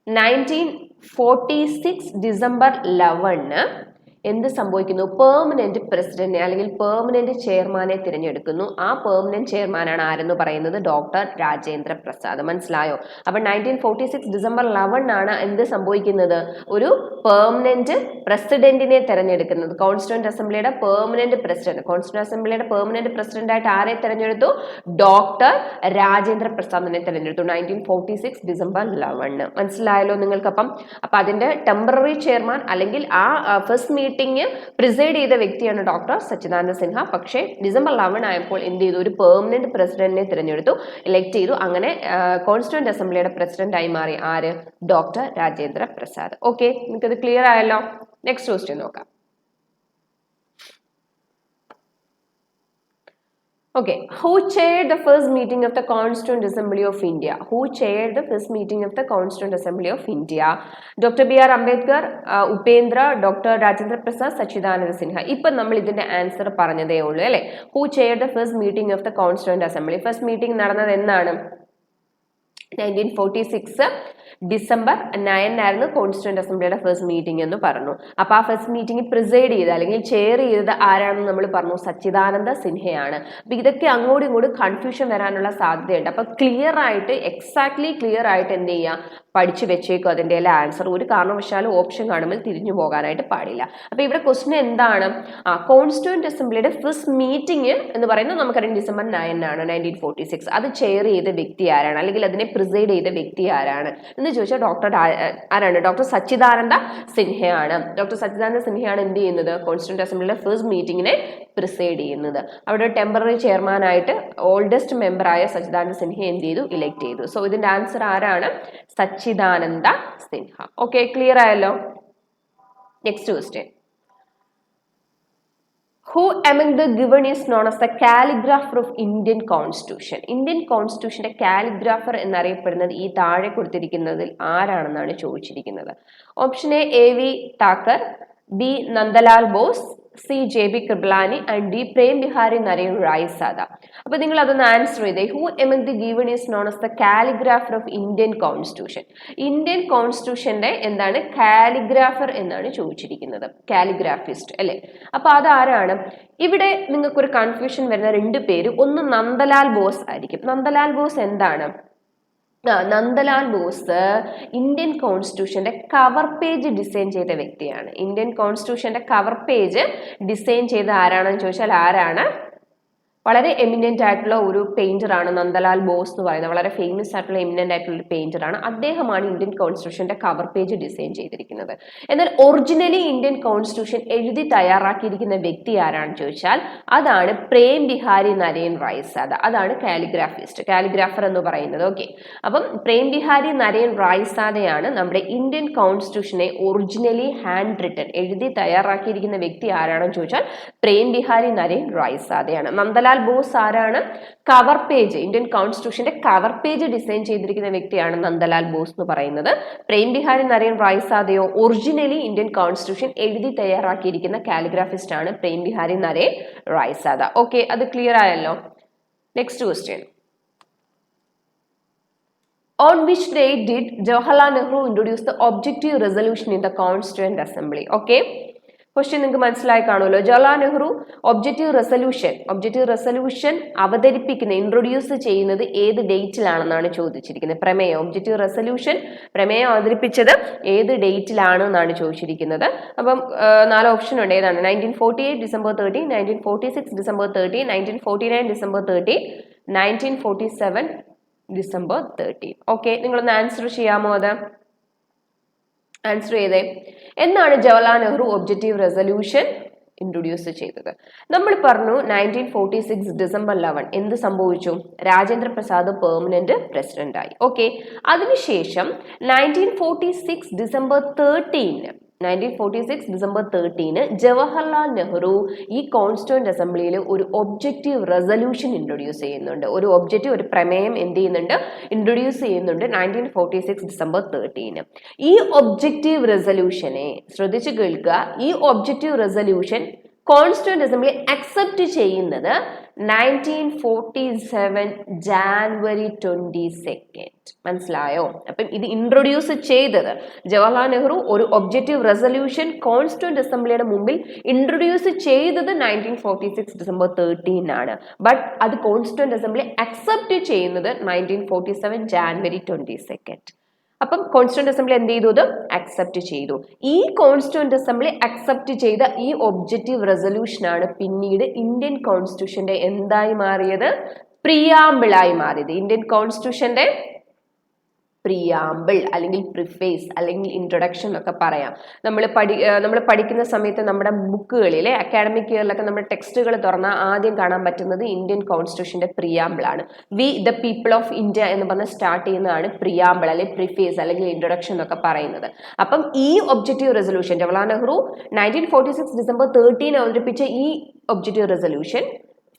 1946 ഡിസംബർ 11 എന്ത് സംഭവിക്കുന്നു? പെർമനന്റ് പ്രസിഡന്റിനെ അല്ലെങ്കിൽ പെർമനന്റ് ചെയർമാനെ തിരഞ്ഞെടുക്കുന്നു. ആ പെർമനന്റ് ചെയർമാനാണ് ആരെന്ന് പറയുന്നത്? ഡോക്ടർ രാജേന്ദ്ര പ്രസാദ്. മനസ്സിലായോ? അപ്പൊ 1946 ഡിസംബർ 11 എന്ത് സംഭവിക്കുന്നത്? ഒരു പെർമനന്റ് പ്രസിഡന്റിനെ തെരഞ്ഞെടുക്കുന്നത്. കോൺസ്റ്റിറ്റ്യൂന്റ് അസംബ്ലിയുടെ പെർമനന്റ് പ്രസിഡന്റ്. കോൺസ്റ്റിറ്റ്യൂന്റ് അസംബ്ലിയുടെ പെർമനന്റ് പ്രസിഡന്റ് ആയിട്ട് ആരെ തെരഞ്ഞെടുത്തു? ഡോക്ടർ രാജേന്ദ്ര പ്രസാദിനെ തെരഞ്ഞെടുത്തു 1946 ഡിസംബർ 11. മനസ്സിലായല്ലോ നിങ്ങൾക്കപ്പം? അപ്പൊ അതിന്റെ ടെമ്പററി ചെയർമാൻ അല്ലെങ്കിൽ ആ ഫസ്റ്റ് മീറ്റിംഗ് മീറ്റിംഗ് പ്രിസൈഡ് ചെയ്ത വ്യക്തിയാണ് ഡോക്ടർ സച്ചിദാനന്ദ സിൻഹ. പക്ഷേ ഡിസംബർ 11 ആയപ്പോൾ എന്ത് ചെയ്തു, ഒരു പെർമനന്റ് പ്രസിഡന്റിനെ തിരഞ്ഞെടുത്തു, ഇലക്ട് ചെയ്തു. അങ്ങനെ കോൺസ്റ്റിറ്റ്യൂന്റ് അസംബ്ലിയുടെ പ്രസിഡന്റ് ആയി മാറി ആര്, ഡോക്ടർ രാജേന്ദ്ര പ്രസാദ്. ഓക്കെ, നിങ്ങൾക്കത് ക്ലിയർ ആയല്ലോ. നെക്സ്റ്റ് ക്വസ്റ്റ്യൻ നോക്കാം. Okay, who chaired the first meeting of the Constituent Assembly of India? Who chaired the first meeting of the Constituent Assembly of India? Dr. B.R. Ambedkar, Upendra, Dr. Rajendra Prasad, Sachidananda Sinha. ഇപ്പം നമ്മൾ ഇതിന്റെ answer പറഞ്ഞതേ ഉള്ളൂ അല്ലേ. Who chaired the first meeting of the Constituent Assembly? First meeting നടന്നത് എന്നാണ്? 1946 December 9 ആയിരുന്നു constituent അസംബ്ലിയുടെ first meeting എന്ന് പറഞ്ഞു. അപ്പൊ ആ ഫസ്റ്റ് മീറ്റിംഗ് പ്രിസൈഡ് ചെയ്ത് അല്ലെങ്കിൽ ചെയർ ചെയ്തത് ആരാണെന്ന് നമ്മൾ പറഞ്ഞു, സച്ചിദാനന്ദ സിൻഹയാണ്. അപ്പൊ ഇതൊക്കെ അങ്ങോട്ടും ഇങ്ങോട്ടും കൺഫ്യൂഷൻ വരാനുള്ള സാധ്യതയുണ്ട്. അപ്പൊ ക്ലിയർ ആയിട്ട് എക്സാക്ട്ലി ക്ലിയർ ആയിട്ട് എന്ത് ചെയ്യുക, പഠിച്ചു വെച്ചേക്കും അതിൻ്റെ എല്ലാ ആൻസർ. ഒരു കാരണവശാലും ഓപ്ഷൻ കാണുമ്പോൾ തിരിഞ്ഞു പോകാനായിട്ട് പാടില്ല. അപ്പൊ ഇവിടെ ക്വസ്റ്റ്യൻ എന്താണ്, കോൺസ്റ്റിറ്റ്യൂന്റ് അസംബ്ലിയുടെ ഫസ്റ്റ് മീറ്റിംഗ് എന്ന് പറയുന്നത് നമുക്കറിയാം ഡിസംബർ 9 ആണ് 1946. അത് ചെയർ ചെയ്ത വ്യക്തി ആരാണ്, അല്ലെങ്കിൽ അതിനെ പ്രിസൈഡ് ചെയ്ത വ്യക്തി ആരാണ് എന്ന് ചോദിച്ചാൽ ആരാണ്, ഡോക്ടർ സച്ചിദാനന്ദ സിൻഹയാണ്. ഡോക്ടർ സച്ചിദാനന്ദ സിൻഹയാണ് എന്ത് ചെയ്യുന്നത്, കോൺസ്റ്റിറ്റ്യൂന്റ് അസംബ്ലിയുടെ ഫസ്റ്റ് മീറ്റിംഗിനെ പ്രിസൈഡ് ചെയ്യുന്നത്. അവിടെ ടെമ്പററി ചെയർമാനായിട്ട് ഓൾഡസ്റ്റ് മെമ്പർ ആയ സച്ചിദാനന്ദ സിൻഹ എന്ത് ചെയ്തു, ഇലക്ട് ചെയ്തു. സോ ഇതിന്റെ ആൻസർ ആരാണ്, സച്ചിദാനന്ദ സിൻഹ. ഓക്കെ, ക്ലിയർ ആയല്ലോ. Next question. Who among the given is known as the calligrapher of Indian Constitution? Indian കോൺസ്റ്റിറ്റ്യൂഷന്റെ കാലിഗ്രാഫർ എന്നറിയപ്പെടുന്നത് ഈ താഴെ കൊടുത്തിരിക്കുന്നതിൽ ആരാണെന്നാണ് ചോദിച്ചിരിക്കുന്നത്. Option A V Thakkar, B Nandalal Bose, C J B Kripalani and D Prem Behari Narain Raizada. അപ്പൊ നിങ്ങൾ അതൊന്ന് ആൻസർ ചെയ്തേ. Who among the given is known as the calligrapher of Indian constitution. Indian കോൺസ്റ്റിറ്റ്യൂഷന്റെ എന്താണ്, കാലിഗ്രാഫർ എന്നാണ് ചോദിച്ചിരിക്കുന്നത്, കാലിഗ്രാഫിസ്റ്റ് അല്ലെ. അപ്പൊ അതാരാണ്? ഇവിടെ നിങ്ങൾക്കൊരു കൺഫ്യൂഷൻ വരുന്ന രണ്ട് പേര്, ഒന്ന് നന്ദലാൽ ബോസ് ആയിരിക്കും. നന്ദലാൽ ബോസ് എന്താണ്, നന്ദലാൽ ബോസ് ഇന്ത്യൻ കോൺസ്റ്റിറ്റ്യൂഷന്റെ കവർ പേജ് ഡിസൈൻ ചെയ്ത വ്യക്തിയാണ്. ഇന്ത്യൻ കോൺസ്റ്റിറ്റ്യൂഷന്റെ കവർ പേജ് ഡിസൈൻ ചെയ്ത ആരാണെന്ന് ചോദിച്ചാൽ ആരാണ്, വളരെ എമിനന്റ് ആയിട്ടുള്ള ഒരു പെയിന്റർ ആണ് നന്ദലാൽ ബോസ് എന്ന് പറയുന്നത്. വളരെ ഫേമസ് ആയിട്ടുള്ള എമിനന്റ് ആയിട്ടുള്ള ഒരു പെയിന്റർ ആണ്. അദ്ദേഹമാണ് ഇന്ത്യൻ കോൺസ്റ്റിറ്റ്യൂഷന്റെ കവർ പേജ് ഡിസൈൻ ചെയ്തിരിക്കുന്നത്. എന്നാൽ ഒറിജിനലി ഇന്ത്യൻ കോൺസ്റ്റിറ്റ്യൂഷൻ എഴുതി തയ്യാറാക്കിയിരിക്കുന്ന വ്യക്തി ആരാണെന്ന് ചോദിച്ചാൽ അതാണ് പ്രേം ബിഹാരി നരേൻ റായ്സാദ. അതാണ് കാലിഗ്രാഫിസ്റ്റ്, കാലിഗ്രാഫർ എന്ന് പറയുന്നത്. ഓക്കെ, അപ്പം പ്രേം ബിഹാരി നരേൻ റായ്സാദയാണ് നമ്മുടെ ഇന്ത്യൻ കോൺസ്റ്റിറ്റ്യൂഷനെ ഒറിജിനലി ഹാൻഡ് റിട്ടൺ എഴുതി തയ്യാറാക്കിയിരിക്കുന്ന വ്യക്തി ആരാണെന്ന് ചോദിച്ചാൽ പ്രേം ബിഹാരി നരേൻ റായ്സാദയാണ്. നന്ദലാൽ ബോസ് ആരാണ്, കവർ പേജ്, ഇന്ത്യൻ കോൺസ്റ്റിറ്റ്യൂഷന്റെ കവർ പേജ് ഡിസൈൻ ചെയ്തിരിക്കുന്ന വ്യക്തിയാണ് നന്ദലാൽ ബോസ് എന്ന് പറയുന്നത്. പ്രേം ബിഹാരി നരേൻ റായ്സാദയോ ഒറിജിനലി ഇന്ത്യൻ കോൺസ്റ്റിറ്റ്യൂഷൻ എഴുതി തയ്യാറാക്കിയിരിക്കുന്ന കാലിഗ്രാഫിസ്റ്റ് ആണ് പ്രേം ബിഹാരി നരേൻ റായ്സാദ. ഓക്കെ, അത് ക്ലിയർ ആയല്ലോ. Next question. On which date did Jawaharlal Nehru introduce the objective resolution in the Constituent Assembly? Okay, question നിങ്ങൾക്ക് മനസ്സിലായി കാണുമല്ലോ. ജവഹർലാൽ നെഹ്റു ഒബ്ജക്റ്റീവ് റെസൊല്യൂഷൻ അവതരിപ്പിക്കുന്ന, ഇൻട്രൊഡ്യൂസ് ചെയ്യുന്നത് ഏത് ഡേറ്റിലാണെന്നാണ് ചോദിച്ചിരിക്കുന്നത്. പ്രമേയം, ഒബ്ജക്റ്റീവ് റെസൊല്യൂഷൻ പ്രമേയം അവതരിപ്പിച്ചത് ഏത് ഡേറ്റിലാണെന്നാണ് ചോദിച്ചിരിക്കുന്നത്. അപ്പം 4 ഓപ്ഷൻ ഉണ്ട്. ഏതാണ്? 1948 December 13, 1946 December 13, 1949 December 13, 1947 December 13. Okay, നിങ്ങളൊന്ന് ആൻസർ ചെയ്യാമോ? അത് ആൻസർ ചെയ്തേ. എന്നാണ് Jawaharlal Nehru objective resolution introduce ചെയ്തത്? നമ്മൾ പറഞ്ഞു 1946 ഡിസംബർ 11 എന്ത് സംഭവിച്ചു? രാജേന്ദ്ര പ്രസാദ് പെർമനന്റ് പ്രസിഡന്റ് ആയി. ഓക്കെ, അതിനുശേഷം 1946 ഡിസംബർ 13 ജവഹർലാൽ നെഹ്റു ഈ കോൺസ്റ്റിറ്റ്യൂന്റ് അസംബ്ലിയിൽ ഒരു ഒബ്ജക്റ്റീവ് റെസൊല്യൂഷൻ ഇൻട്രൊഡ്യൂസ് ചെയ്യുന്നുണ്ട്. ഒരു പ്രമേയം എന്ത് ചെയ്യുന്നുണ്ട്? ഇൻട്രൊഡ്യൂസ് ചെയ്യുന്നുണ്ട് 1946 ഡിസംബർ 13. ഈ ഒബ്ജക്റ്റീവ് റെസൊല്യൂഷനെ ശ്രദ്ധിച്ചു കേൾക്കുക. ഈ objective resolution constituent assembly accept ചെയ്യുന്നത് 1947 ജാനുവരി 22. മനസ്സിലായോ? അപ്പം ഇത് ഇൻട്രൊഡ്യൂസ് ചെയ്തത് ജവഹർലാൽ നെഹ്റു ഒരു ഒബ്ജക്റ്റീവ് റെസൊല്യൂഷൻ കോൺസ്റ്റിറ്റ്യൂന്റ് അസംബ്ലിയുടെ മുമ്പിൽ ഇൻട്രൊഡ്യൂസ് ചെയ്തത് 1946 ഡിസംബർ 13 ആണ്. ബട്ട് അത് കോൺസ്റ്റിറ്റ്യൂന്റ് അസംബ്ലി അക്സെപ്റ്റ് ചെയ്യുന്നത് 1947 ജാനുവരി 22. അപ്പം കോൺസ്റ്റിറ്റ്യൂന്റ് അസംബ്ലി എന്ത് ചെയ്തു? അത് അക്സെപ്റ്റ് ചെയ്തു. ഈ കോൺസ്റ്റിറ്റ്യൂന്റ് അസംബ്ലി അക്സെപ്റ്റ് ചെയ്ത ഈ ഒബ്ജക്റ്റീവ് റെസൊല്യൂഷൻ ആണ് പിന്നീട് ഇന്ത്യൻ കോൺസ്റ്റിറ്റ്യൂഷന്റെ എന്തായി മാറിയത്? പ്രിയാമ്പിളായി മാറിയത്. ഇന്ത്യൻ കോൺസ്റ്റിറ്റ്യൂഷന്റെ പ്രിയാമ്പിൾ അല്ലെങ്കിൽ പ്രിഫേസ് അല്ലെങ്കിൽ ഇൻട്രൊഡക്ഷൻ എന്നൊക്കെ പറയാം. നമ്മൾ പഠിക്കുന്ന സമയത്ത് നമ്മുടെ ബുക്കുകളിലെ അക്കാഡമിക് ഇയറിലൊക്കെ നമ്മുടെ ടെക്സ്റ്റുകൾ തുറന്നാൽ ആദ്യം കാണാൻ പറ്റുന്നത് ഇന്ത്യൻ കോൺസ്റ്റിറ്റ്യൂഷന്റെ പ്രിയാമ്പിൾ ആണ്. We the people of India എന്ന് പറഞ്ഞ് സ്റ്റാർട്ട് ചെയ്യുന്നതാണ് പ്രിയാമ്പിൾ അല്ലെങ്കിൽ പ്രിഫേസ് അല്ലെങ്കിൽ ഇൻട്രൊഡക്ഷൻ എന്നൊക്കെ പറയുന്നത്. അപ്പം ഈ objective resolution Jawaharlal Nehru 1946 December 13 അവതരിപ്പിച്ച ഈ objective resolution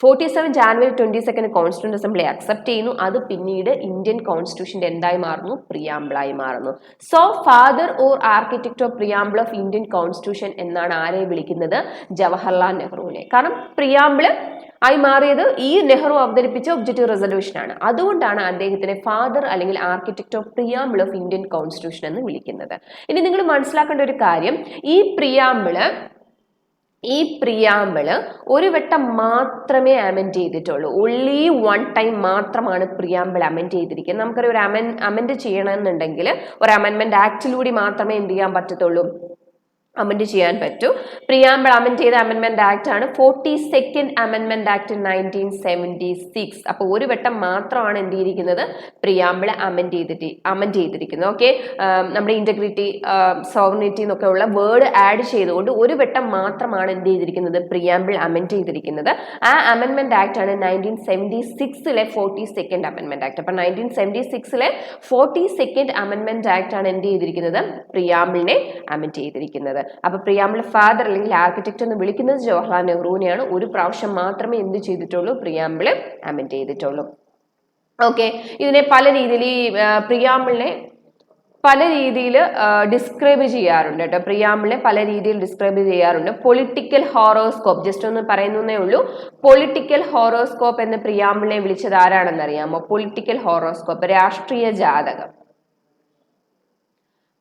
47 January 22 constituent assembly accept ചെയ്യുന്നു. അത് പിന്നീട് ഇന്ത്യൻ കോൺസ്റ്റിറ്റ്യൂഷന്റെ എന്തായി മാറുന്നു? പ്രിയാമ്പിളായി മാറുന്നു. So father or architect of preamble of Indian constitution എന്നാണ് ആരെ വിളിക്കുന്നത്? ജവഹർലാൽ നെഹ്റുവിനെ. കാരണം പ്രിയാമ്പിൾ ആയി മാറിയത് ഈ നെഹ്റു അവതരിപ്പിച്ച ഒബ്ജക്റ്റീവ് റെസൊല്യൂഷൻ ആണ്. അതുകൊണ്ടാണ് അദ്ദേഹത്തിനെ ഫാദർ അല്ലെങ്കിൽ architect of preamble of Indian constitution എന്ന് വിളിക്കുന്നത്. ഇനി നിങ്ങൾ മനസ്സിലാക്കേണ്ട ഒരു കാര്യം, ഈ പ്രിയാമ്പിള് ഒരു വട്ടം മാത്രമേ അമെൻഡ് ചെയ്തിട്ടുള്ളൂ. ഓൺലി വൺ ടൈം മാത്രമാണ് പ്രിയാമ്പിൾ അമെൻഡ് ചെയ്തിരിക്കുന്നത്. നമുക്കൊരു അമെൻഡ് ചെയ്യണമെന്നുണ്ടെങ്കിൽ ഒരു അമെൻമെന്റ് ആക്ടിലൂടെ മാത്രമേ എന്ത് ചെയ്യാൻ പറ്റത്തുള്ളൂ? അമെൻഡ് ചെയ്യാൻ പറ്റൂ. പ്രിയാമ്പിൾ അമെൻഡ് ചെയ്ത അമെൻമെന്റ് ആക്ട് ആണ് 42nd അമെൻമെന്റ് ആക്ട് 1976. അപ്പോൾ ഒരു വട്ടം മാത്രമാണ് എന്ത് ചെയ്തിരിക്കുന്നത്? പ്രിയാമ്പിൾ അമെൻഡ് ചെയ്തിരിക്കുന്നത്. ഓക്കെ, നമ്മുടെ ഇന്റഗ്രിറ്റി, സോവറിനിറ്റി എന്നൊക്കെ ഉള്ള വേർഡ് ആഡ് ചെയ്തുകൊണ്ട് ഒരു വട്ടം മാത്രമാണ് എന്ത് ചെയ്തിരിക്കുന്നത്? പ്രിയാമ്പിൾ അമെൻഡ് ചെയ്തിരിക്കുന്നത്. ആ അമെൻമെന്റ് ആക്ട് ആണ് 1976 42nd അമെൻമെന്റ് ആക്ട്. അപ്പൊ 1976 42nd അമെൻമെന്റ് ആക്ട് ആണ് എന്ത് ചെയ്തിരിക്കുന്നത്? പ്രിയാമ്പിളിനെ അമെൻഡ് ചെയ്തിരിക്കുന്നത്. അപ്പൊ പ്രിയാമ്പിൾ ഫാദർ അല്ലെങ്കിൽ ആർക്കിടെക്ട് എന്ന് വിളിക്കുന്നത് ജവഹർലാൽ നെഹ്റുവിനെയാണ്. ഒരു പ്രാവശ്യം മാത്രമേ എന്ത് ചെയ്തിട്ടുള്ളൂ? പ്രിയാമ്പിൾ അമെൻഡ് ചെയ്തിട്ടുള്ളൂ. ഓക്കെ, ഇതിനെ പല രീതിയിൽ പ്രിയാമ്പിളിനെ പല രീതിയിൽ ഡിസ്ക്രൈബ് ചെയ്യാറുണ്ട് കേട്ടോ. പ്രിയാമ്പിളിനെ പല രീതിയിൽ ഡിസ്ക്രൈബ് ചെയ്യാറുണ്ട്. പൊളിറ്റിക്കൽ ഹോറോസ്കോപ്പ്, ജസ്റ്റ് ഒന്ന് പറയുന്നേ ഉള്ളൂ. പൊളിറ്റിക്കൽ ഹോറോസ്കോപ്പ് എന്ന് പ്രിയാമ്പിളിനെ വിളിച്ചത് ആരാണെന്ന് അറിയാമോ? പൊളിറ്റിക്കൽ ഹോറോസ്കോപ്പ്, രാഷ്ട്രീയ ജാതകം.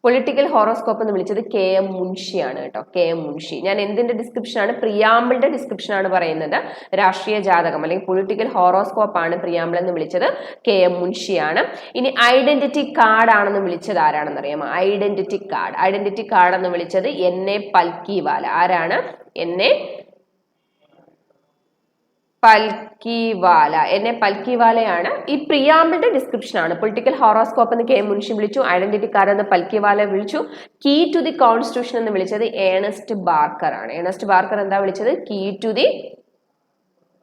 പൊളിറ്റിക്കൽ ഹോറോസ്കോപ്പ് എന്ന് വിളിച്ചത് KM മുൻഷിയാണ് കേട്ടോ. KM മുൻഷി. ഞാൻ എന്തിന്റെ ഡിസ്ക്രിപ്ഷൻ ആണ്? പ്രിയാമ്പിളിന്റെ ഡിസ്ക്രിപ്ഷൻ ആണ് പറയുന്നത്. രാഷ്ട്രീയ ജാതകം അല്ലെങ്കിൽ പൊളിറ്റിക്കൽ ഹോറോസ്കോപ്പ് ആണ് പ്രിയാമ്പിൾ എന്ന് വിളിച്ചത് KM മുൻഷിയാണ്. ഇനി ഐഡന്റിറ്റി കാർഡ് ആണെന്ന് വിളിച്ചത് ആരാണെന്ന് അറിയാമോ? ഐഡന്റിറ്റി കാർഡ് എന്ന് വിളിച്ചത് NA പൽക്കിവാല. ആരാണ്? NA പൽക്കിവാലയാണ്. ഈ പ്രിയാമ്പിളിന്റെ ഡിസ്ക്രിപ്ഷൻ ആണ്. പൊളിറ്റിക്കൽ ഹോറോസ്കോപ്പ് എന്ന് KM മുൻഷി വിളിച്ചു. ഐഡന്റിറ്റി കാർഡ് എന്ന് പൽക്കിവാല വിളിച്ചു. കീ ടു ദി കോൺസ്റ്റിറ്റ്യൂഷൻ എന്ന് വിളിച്ചത് ഏണസ്റ്റ് ബാർക്കർ ആണ്. ഏണസ്റ്റ് ബാർക്കർ എന്താ വിളിച്ചത്? കീ ടു ദി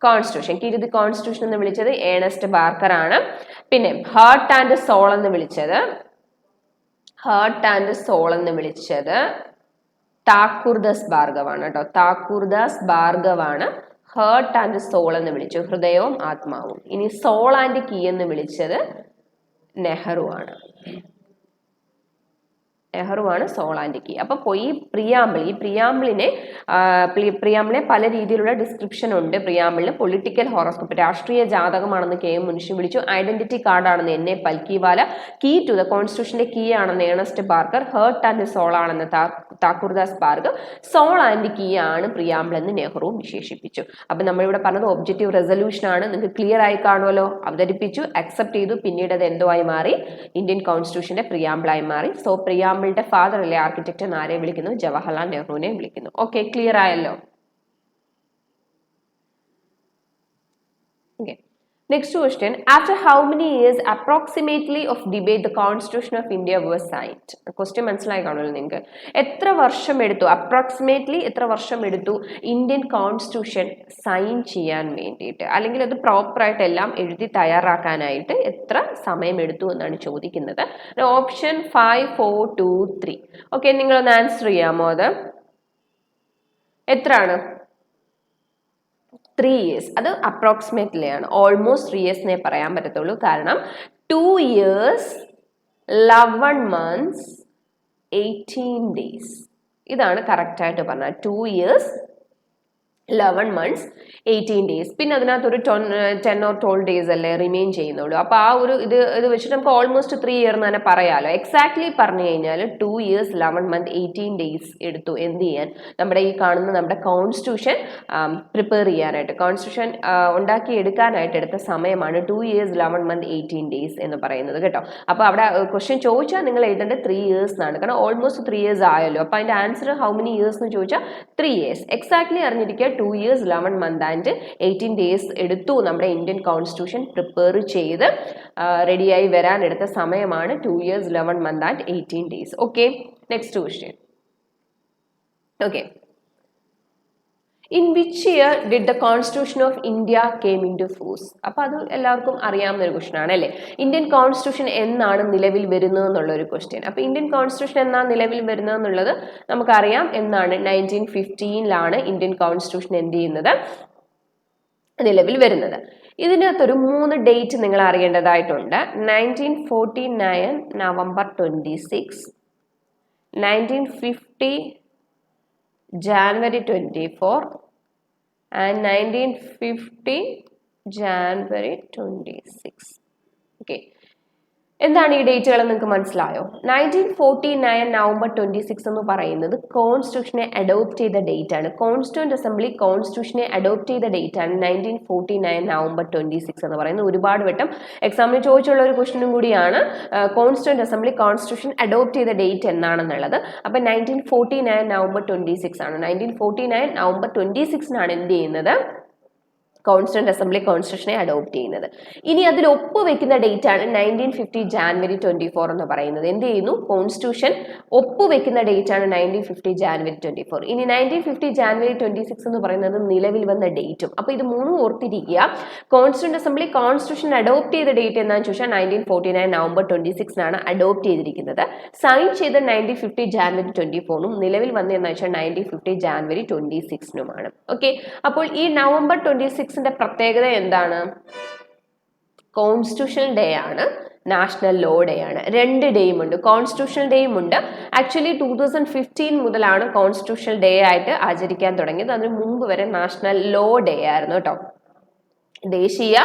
കോൺസ്റ്റിറ്റ്യൂഷൻ എന്ന് വിളിച്ചത് ഏണസ്റ്റ് ബാർക്കർ ആണ്. പിന്നെ ഹാർട്ട് ആൻഡ് സോൾ എന്ന് വിളിച്ചത് താക്കൂർദാസ് ഭാർഗവാണ് കേട്ടോ. താക്കൂർദാസ് ഭാർഗവാണ് ഹേർട്ട് ആൻഡ് സോൾ എന്ന് വിളിച്ചു, ഹൃദയവും ആത്മാവും. ഇനി സോൾ ആൻഡ് കീ എന്ന് വിളിച്ചത് നെഹ്റു ആണ്. Soul and key. അപ്പൊ ഈ പ്രിയാമ്പിളിനെ പല രീതിയിലുള്ള ഡിസ്ക്രിപ്ഷൻ ഉണ്ട്. പ്രിയാമ്പിളിന് പൊളിറ്റിക്കൽ ഹോറോസ്കോപ്പ്, രാഷ്ട്രീയ ജാതകമാണെന്ന് KM മുൻഷി വിളിച്ചു. ഐഡന്റിറ്റി കാർഡ് ആണെന്ന് NA Palkhivala, key to the കോൺസ്റ്റിറ്റ്യൂഷന്റെ കീ ആണെന്ന് Ernest Barker, heart and soul ആണെന്ന് Thakurdas Bhargava, soul and key ആണ് പ്രിയാമ്പിൾ എന്ന് നെഹ്റു വിശേഷിപ്പിച്ചു. അപ്പൊ നമ്മളിവിടെ പറഞ്ഞത് ഒബ്ജക്റ്റീവ് റെസൊല്യൂഷൻ ആണ്. നിങ്ങൾക്ക് ക്ലിയർ ആയി കാണുമല്ലോ. അവതരിപ്പിച്ചു, അക്സെപ്റ്റ് ചെയ്തു, പിന്നീട് അത് എന്തോ ആയി മാറി? ഇന്ത്യൻ കോൺസ്റ്റിറ്റ്യൂഷന്റെ പ്രിയാമ്പിളായി മാറി. സോ പ്രിയാമ്പിളിന്റെ ഫാദർ അല്ലെ ആർക്കിടെക്ട് എന്ന് ആരെ വിളിക്കുന്നു? ജവഹർലാൽ നെഹ്റുവിനെ വിളിക്കുന്നു. ഓക്കെ, ക്ലിയർ ആയല്ലോ? Okay, next question. After how many years approximately of debate the constitution of India was signed? Question മനസ്സിലായി കാണുമല്ലോ നിങ്ങൾക്ക്. എത്ര വർഷം എടുത്തു? അപ്രോക്സിമേറ്റ്ലി എത്ര വർഷം എടുത്തു ഇന്ത്യൻ കോൺസ്റ്റിറ്റ്യൂഷൻ സൈൻ ചെയ്യാൻ വേണ്ടിയിട്ട്, അല്ലെങ്കിൽ അത് പ്രോപ്പറായിട്ട് എല്ലാം എഴുതി തയ്യാറാക്കാനായിട്ട് എത്ര സമയം എടുത്തു എന്നാണ് ചോദിക്കുന്നത്. ഓപ്ഷൻ 5, 4, 2, 3. ഓക്കെ, നിങ്ങളൊന്ന് ആൻസർ ചെയ്യാമോ? അത് എത്രയാണ്? 3 years. അത് അപ്രോക്സിമേറ്റ്ലി ആണ്. ഓൾമോസ്റ്റ് 3 years എന്നേ പറയാൻ പറ്റത്തുള്ളൂ. കാരണം 2 years 11 months 18 days. ഇതാണ് കറക്റ്റ് ആയിട്ട് പറഞ്ഞത്. 2 years 11 months 18 days. പിന്നെ അതിനകത്തൊരു 10 or 12 days അല്ലേ റിമെയിൻ ചെയ്യുന്നുള്ളൂ. അപ്പൊ ആ ഒരു ഇത് വെച്ചിട്ട് നമുക്ക് ഓൾമോസ്റ്റ് 3 year എന്ന് തന്നെ പറയാലോ. എക്സാക്ട്ലി പറഞ്ഞു കഴിഞ്ഞാൽ 2 years 11 months 18 days എടുത്തു എന്ത് ചെയ്യാൻ? നമ്മുടെ ഈ കാണുന്ന നമ്മുടെ കോൺസ്റ്റിറ്റ്യൂഷൻ പ്രിപ്പയർ ചെയ്യാനായിട്ട്, കോൺസ്റ്റിറ്റ്യൂഷൻ ഉണ്ടാക്കി എടുക്കാനായിട്ട് എടുത്ത സമയമാണ് 2 years 11 months 18 days എന്ന് പറയുന്നത് കേട്ടോ. അപ്പൊ അവിടെ ക്വസ്റ്റ്യൻ ചോദിച്ചാൽ നിങ്ങൾ എഴുതേണ്ടത് 3 years എന്നാണ്. കാരണം ഓൾമോസ്റ്റ് 3 years ആയല്ലോ. അപ്പൊ അതിന്റെ ആൻസർ ഹൗ മെനി ഇയേഴ്സ് എന്ന് ചോദിച്ചാൽ 3 years. എക്സാക്ട്ലി അറിഞ്ഞിരിക്കുക 2 years 11 month ആൻഡ് 18 days എടുത്തു നമ്മുടെ ഇന്ത്യൻ കോൺസ്റ്റിറ്റ്യൂഷൻ പ്രിപ്പയർ ചെയ്ത് റെഡിയായി വരാൻ എടുത്ത സമയമാണ് 2 years 11 month and 18 days. Okay, next question. Okay, in which year did the constitution of India came into force? അപ്പോൾ അത് എല്ലാവർക്കും അറിയാവുന്ന ഒരു ക്വസ്റ്റ്യൻ ആണ് അല്ലേ. ഇന്ത്യൻ കോൺസ്റ്റിറ്റ്യൂഷൻ എന്നാണ് നിലവിൽ വരുന്നത് എന്നുള്ള ഒരു ക്വസ്റ്റ്യൻ. അപ്പോൾ ഇന്ത്യൻ കോൺസ്റ്റിറ്റ്യൂഷൻ എന്നാണ് നിലവിൽ വരുന്നത് എന്നുള്ളത് നമുക്കറിയാം. എന്നാണ് 1915 ഇന്ത്യൻ കോൺസ്റ്റിറ്റ്യൂഷൻ എന്ത് ചെയ്യുന്നത്, നിലവിൽ വരുന്നത്. ഇതിനകത്തൊരു 3 ഡേറ്റ് നിങ്ങൾ അറിയേണ്ടതായിട്ടുണ്ട്. 1949 November 26, 1950 January 24 and 1950 January 26. Okay. എന്താണ് ഈ ഡേറ്റുകൾ നിങ്ങൾക്ക് മനസ്സിലായോ? 1949 November 26 എന്ന് പറയുന്നത് കോൺസ്റ്റിറ്റ്യൂഷനെ അഡോപ്റ്റ് ചെയ്ത ഡേറ്റ് ആണ്. കോൺസ്റ്റിറ്റ്യൂന്റ് അസംബ്ലി കോൺസ്റ്റിറ്റ്യൂഷനെ അഡോപ്റ്റ് ചെയ്ത ഡേറ്റ് ആണ് 1949 November 26 എന്ന് പറയുന്നത്. ഒരുപാട് വട്ടം എക്സാമിന് ചോദിച്ചുള്ള ഒരു ക്വസ്റ്റ്യനും കൂടിയാണ് കോൺസ്റ്റിറ്റ്യൂന്റ് അസംബ്ലി കോൺസ്റ്റിറ്റ്യൂഷൻ അഡോപ്റ്റ് ചെയ്ത ഡേറ്റ് എന്നാണെന്നുള്ളത്. അപ്പം 1949 November 26 ആണ്. 1949 November 26 എന്ത് ചെയ്യുന്നത്, കോൺസ്റ്റിറ്റ്യൂന്റ് അസംബ്ലി കോൺസ്റ്റിറ്റ്യൂഷനെ അഡോപ്റ്റ് ചെയ്യുന്നത്. ഇനി അതിൽ ഒപ്പുവെക്കുന്ന ഡേറ്റ് ആണ് 1950 January 24 എന്ന് പറയുന്നത്. എന്ത് ചെയ്യുന്നു, കോൺസ്റ്റിറ്റ്യൂഷൻ ഒപ്പുവെക്കുന്ന ഡേറ്റ് ആണ് 1950 January 24. ഇനി 1950 January 26 എന്ന് പറയുന്നത് നിലവിൽ വന്ന ഡേറ്റും. അപ്പോൾ ഇത് മൂന്നും ഓർത്തിരിക്കുക. കോൺസ്റ്റിറ്റ്യൂന്റ് അസംബ്ലി കോൺസ്റ്റിറ്റ്യൂഷൻ അഡോപ്റ്റ് ചെയ്ത ഡേറ്റ് എന്താണെന്ന് ചോദിച്ചാൽ 1949 November 26 അഡോപ്റ്റ് ചെയ്തിരിക്കുന്നത്. സൈൻ ചെയ്ത 1950 January 24 നിലവിൽ വന്നതെന്ന് വെച്ചാൽ 1950 January 26 ഓക്കെ. അപ്പോൾ ഈ November 26 പ്രത്യേകത എന്താണ്? കോൺസ്റ്റിറ്റ്യൂഷൻ ഡേ ആണ്, നാഷണൽ ലോ ഡേ ആണ്. 2 ഡേയും ഉണ്ട്, കോൺസ്റ്റിറ്റ്യൂഷൻ ഡേയും ഉണ്ട്. ആക്ച്വലി 2015 മുതലാണ് കോൺസ്റ്റിറ്റ്യൂഷൻ ഡേ ആയിട്ട് ആചരിക്കാൻ തുടങ്ങിയത്. അതിന് മുമ്പ് വരെ നാഷണൽ ലോ ഡേ ആയിരുന്നു കേട്ടോ, ദേശീയ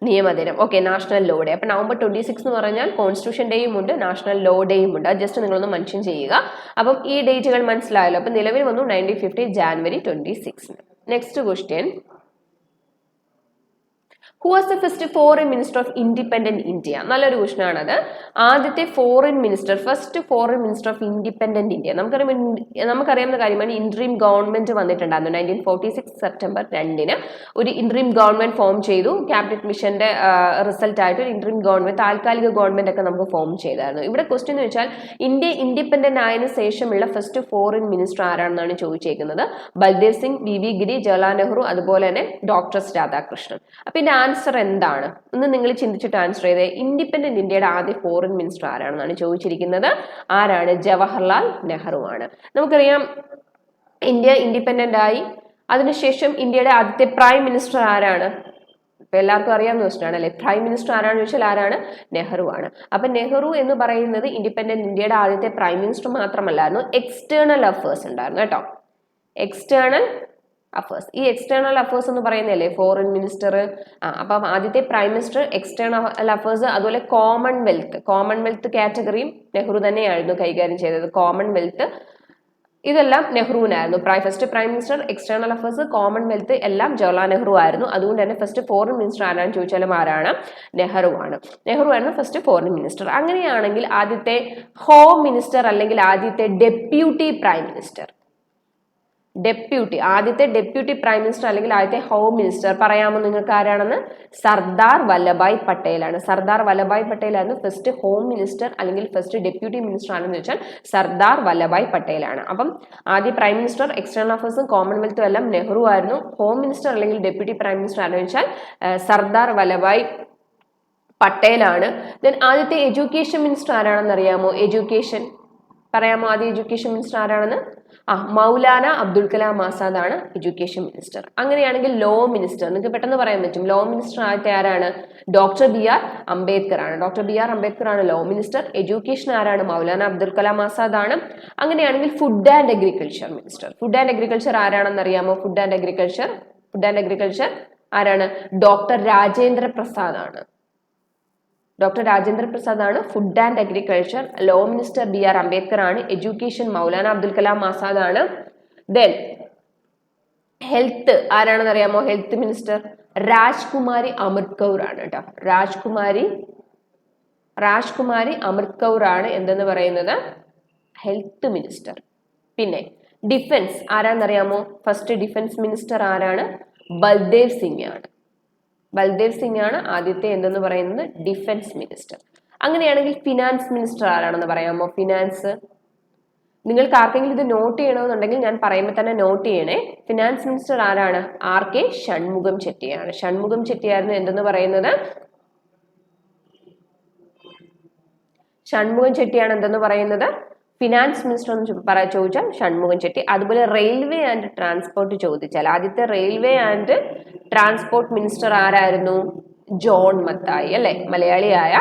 നിയമദിനം. Okay, national law day. അപ്പം November 26 എന്ന് പറഞ്ഞാൽ കോൺസ്റ്റിറ്റ്യൂഷൻ ഡേയും ഉണ്ട്, നാഷണൽ ലോ ഡേയും ഉണ്ട്. ജസ്റ്റ് നിങ്ങളൊന്ന് മെൻഷൻ ചെയ്യുക. അപ്പം ഈ ഡേറ്റുകൾ മനസ്സിലായല്ലോ. അപ്പം നിലവിൽ വന്നു 1950 January 26. Next question. Who was the first foreign minister of independent India? നല്ലൊരു ക്വസ്റ്റ്യൻ ആണത്. ആദ്യത്തെ foreign minister, first foreign minister of independent India. നമുക്കറിയാവുന്ന കാര്യമാണ് ഇൻട്രീം ഗവൺമെന്റ് വന്നിട്ടുണ്ടായിരുന്നു. 1946 September 2 ഒരു ഇൻട്രീം ഗവൺമെന്റ് ഫോം ചെയ്തു. ക്യാബിനറ്റ് മിഷന്റെ റിസൾട്ട് ആയിട്ട് ഒരു ഇൻട്രീം ഗവൺമെന്റ്, താൽക്കാലിക ഗവൺമെന്റ് ഒക്കെ നമുക്ക് ഫോം ചെയ്തായിരുന്നു. ഇവിടെ ക്വസ്റ്റ്യൻ എന്ന് വെച്ചാൽ ഇന്ത്യ ഇൻഡിപെൻഡന്റ് ആയതിനു ശേഷമുള്ള ഫസ്റ്റ് ഫോറിൻ മിനിസ്റ്റർ ആരാണെന്നാണ് ചോദിച്ചേക്കുന്നത്. ബൽദേവ് സിംഗ്, വി ഗിരി, ജവഹർലാൽ നെഹ്റു, അതുപോലെ തന്നെ ഡോക്ടർ രാധാകൃഷ്ണൻ. അപ്പൊ ഇതിന്റെ ആൻസർ എന്താണ് എന്ന് നിങ്ങൾ ചിന്തിച്ചിട്ട് ആൻസർ ചെയ്തേ. ഇൻഡിപെൻഡന്റ് ഇന്ത്യയുടെ ആദ്യ ഫോറിൻ മിനിസ്റ്റർ ആരാണെന്നാണ് ചോദിച്ചിരിക്കുന്നത്. ആരാണ്? ജവഹർലാൽ നെഹ്റു ആണ്. നമുക്കറിയാം ഇന്ത്യ ഇൻഡിപെൻഡന്റ് ആയി, അതിനുശേഷം ഇന്ത്യയുടെ ആദ്യത്തെ പ്രൈം മിനിസ്റ്റർ ആരാണ്? ഇപ്പൊ എല്ലാവർക്കും അറിയാവുന്ന ക്വസ്റ്റ്യൻ ആണ് അല്ലെ. പ്രൈം മിനിസ്റ്റർ ആരാണെന്ന് ചോദിച്ചാൽ ആരാണ്? നെഹ്റു ആണ്. അപ്പൊ നെഹ്റു എന്ന് പറയുന്നത് ഇൻഡിപെൻഡന്റ് ഇന്ത്യയുടെ ആദ്യത്തെ പ്രൈം മിനിസ്റ്റർ മാത്രമല്ലായിരുന്നു, എക്സ്റ്റേണൽ അഫയേഴ്സ് ഉണ്ടായിരുന്നു കേട്ടോ. External affairs. ഈ എക്സ്റ്റേണൽ അഫേഴ്സ് എന്ന് പറയുന്നതല്ലേ ഫോറിൻ മിനിസ്റ്റർ. അപ്പം ആദ്യത്തെ പ്രൈം മിനിസ്റ്റർ, എക്സ്റ്റേണൽ അഫേഴ്സ്, അതുപോലെ കോമൺവെൽത്ത് കാറ്റഗറിയും നെഹ്റു തന്നെയായിരുന്നു കൈകാര്യം ചെയ്തത്. കോമൺവെൽത്ത് ഇതെല്ലാം നെഹ്റുവിനായിരുന്നു. First prime minister, external affairs, Commonwealth എല്ലാം ജവഹർലാൽ നെഹ്റു ആയിരുന്നു. അതുകൊണ്ട് തന്നെ ഫസ്റ്റ് ഫോറിൻ മിനിസ്റ്റർ ആരാണെന്ന് ചോദിച്ചാലും ആരാണ്? നെഹ്റു ആണ്. നെഹ്റു ആയിരുന്നു ഫസ്റ്റ് ഫോറിൻ മിനിസ്റ്റർ. അങ്ങനെയാണെങ്കിൽ ആദ്യത്തെ ഹോം മിനിസ്റ്റർ അല്ലെങ്കിൽ ആദ്യത്തെ ഡെപ്യൂട്ടി പ്രൈം മിനിസ്റ്റർ, ആദ്യത്തെ ഡെപ്യൂട്ടി പ്രൈം മിനിസ്റ്റർ അല്ലെങ്കിൽ ആദ്യത്തെ ഹോം മിനിസ്റ്റർ പറയാമോ നിങ്ങൾക്ക് ആരാണെന്ന്? സർദാർ വല്ലഭായ് പട്ടേലാണ്. സർദാർ വല്ലഭായ് പട്ടേലായിരുന്നു ഫസ്റ്റ് ഹോം മിനിസ്റ്റർ അല്ലെങ്കിൽ ഫസ്റ്റ് ഡെപ്യൂട്ടി മിനിസ്റ്റർ ആണെന്ന് വെച്ചാൽ സർദാർ വല്ലഭായ് പട്ടേലാണ്. അപ്പം ആദ്യ പ്രൈം മിനിസ്റ്റർ, എക്സ്റ്റേണൽ അഫയേഴ്സും കോമൺവെൽത്തും എല്ലാം നെഹ്റു ആയിരുന്നു. ഹോം മിനിസ്റ്റർ അല്ലെങ്കിൽ ഡെപ്യൂട്ടി പ്രൈം മിനിസ്റ്റർ ആണെന്ന് വെച്ചാൽ സർദാർ വല്ലഭായ് പട്ടേലാണ്. ദെൻ ആദ്യത്തെ എഡ്യൂക്കേഷൻ മിനിസ്റ്റർ ആരാണെന്ന് അറിയാമോ? എഡ്യൂക്കേഷൻ പറയാമോ? ആദ്യ എഡ്യൂക്കേഷൻ മിനിസ്റ്റർ ആരാണെന്ന്? മൗലാന അബ്ദുൽ കലാം ആസാദ് ആണ് എഡ്യൂക്കേഷൻ മിനിസ്റ്റർ. അങ്ങനെയാണെങ്കിൽ ലോ മിനിസ്റ്റർ നിങ്ങൾക്ക് പെട്ടെന്ന് പറയാൻ പറ്റും. ലോ മിനിസ്റ്റർ ആദ്യത്തെ ആരാണ്? ഡോക്ടർ ബി ആർ അംബേദ്കർ ആണ്. ഡോക്ടർ ബി ആർ അംബേദ്കർ ആണ് ലോ മിനിസ്റ്റർ. എഡ്യൂക്കേഷൻ ആരാണ്? മൗലാന അബ്ദുൽ കലാം ആസാദ് ആണ്. അങ്ങനെയാണെങ്കിൽ food and agriculture minister. Food and agriculture ആരാണെന്ന് അറിയാമോ? ഫുഡ് ആൻഡ് അഗ്രികൾച്ചർ ആരാണ്? ഡോക്ടർ രാജേന്ദ്ര പ്രസാദ് ആണ്. ഡോക്ടർ രാജേന്ദ്ര പ്രസാദ് ആണ് food and agriculture. Law minister B R Ambedkar ആണ്. എഡ്യൂക്കേഷൻ മൗലാന അബ്ദുൽ കലാം ആസാദ് ആണ്. ദെൻ ഹെൽത്ത് ആരാണെന്ന് അറിയാമോ? ഹെൽത്ത് മിനിസ്റ്റർ രാജ്കുമാരി അമൃത് കൗർ ആണ് കേട്ടോ. രാജ്കുമാരി അമൃത് കൗർ ആണ് എന്തെന്ന് പറയുന്നത്? Health minister. പിന്നെ ഡിഫൻസ് ആരാന്നറിയാമോ? ഫസ്റ്റ് ഡിഫൻസ് മിനിസ്റ്റർ ആരാണ്? ബൽദേവ് സിംഗ് ആണ്. ബൽദേവ് സിംഗ് ആണ് ആദ്യത്തെ എന്തെന്ന് പറയുന്നത് ഡിഫൻസ് മിനിസ്റ്റർ. അങ്ങനെയാണെങ്കിൽ ഫിനാൻസ് മിനിസ്റ്റർ ആരാണെന്ന് പറയാമോ? ഫിനാൻസ്, നിങ്ങൾക്ക് ആർക്കെങ്കിലും ഇത് നോട്ട് ചെയ്യണമെന്നുണ്ടെങ്കിൽ ഞാൻ പറയുമ്പോൾ തന്നെ നോട്ട് ചെയ്യണേ. ഫിനാൻസ് മിനിസ്റ്റർ ആരാണ്? RK ഷൺമുഖം ചെട്ടിയാണ്. ഷൺമുഖം ചെട്ടിയായിരുന്നു എന്തെന്ന് പറയുന്നത്? ഷൺമുഖം ചെട്ടിയാണ് എന്തെന്ന് പറയുന്നത്? ഫിനാൻസ് മിനിസ്റ്റർ എന്ന് ചോദിച്ചാൽ ഷൺമുഖം ചെട്ടി. അതുപോലെ റെയിൽവേ ആൻഡ് ട്രാൻസ്പോർട്ട് ചോദിച്ചാൽ ആദ്യത്തെ റെയിൽവേ ആൻഡ് ട്രാൻസ്പോർട്ട് മിനിസ്റ്റർ ആരായിരുന്നു? ജോൺ മത്തായി അല്ലെ? മലയാളിയായ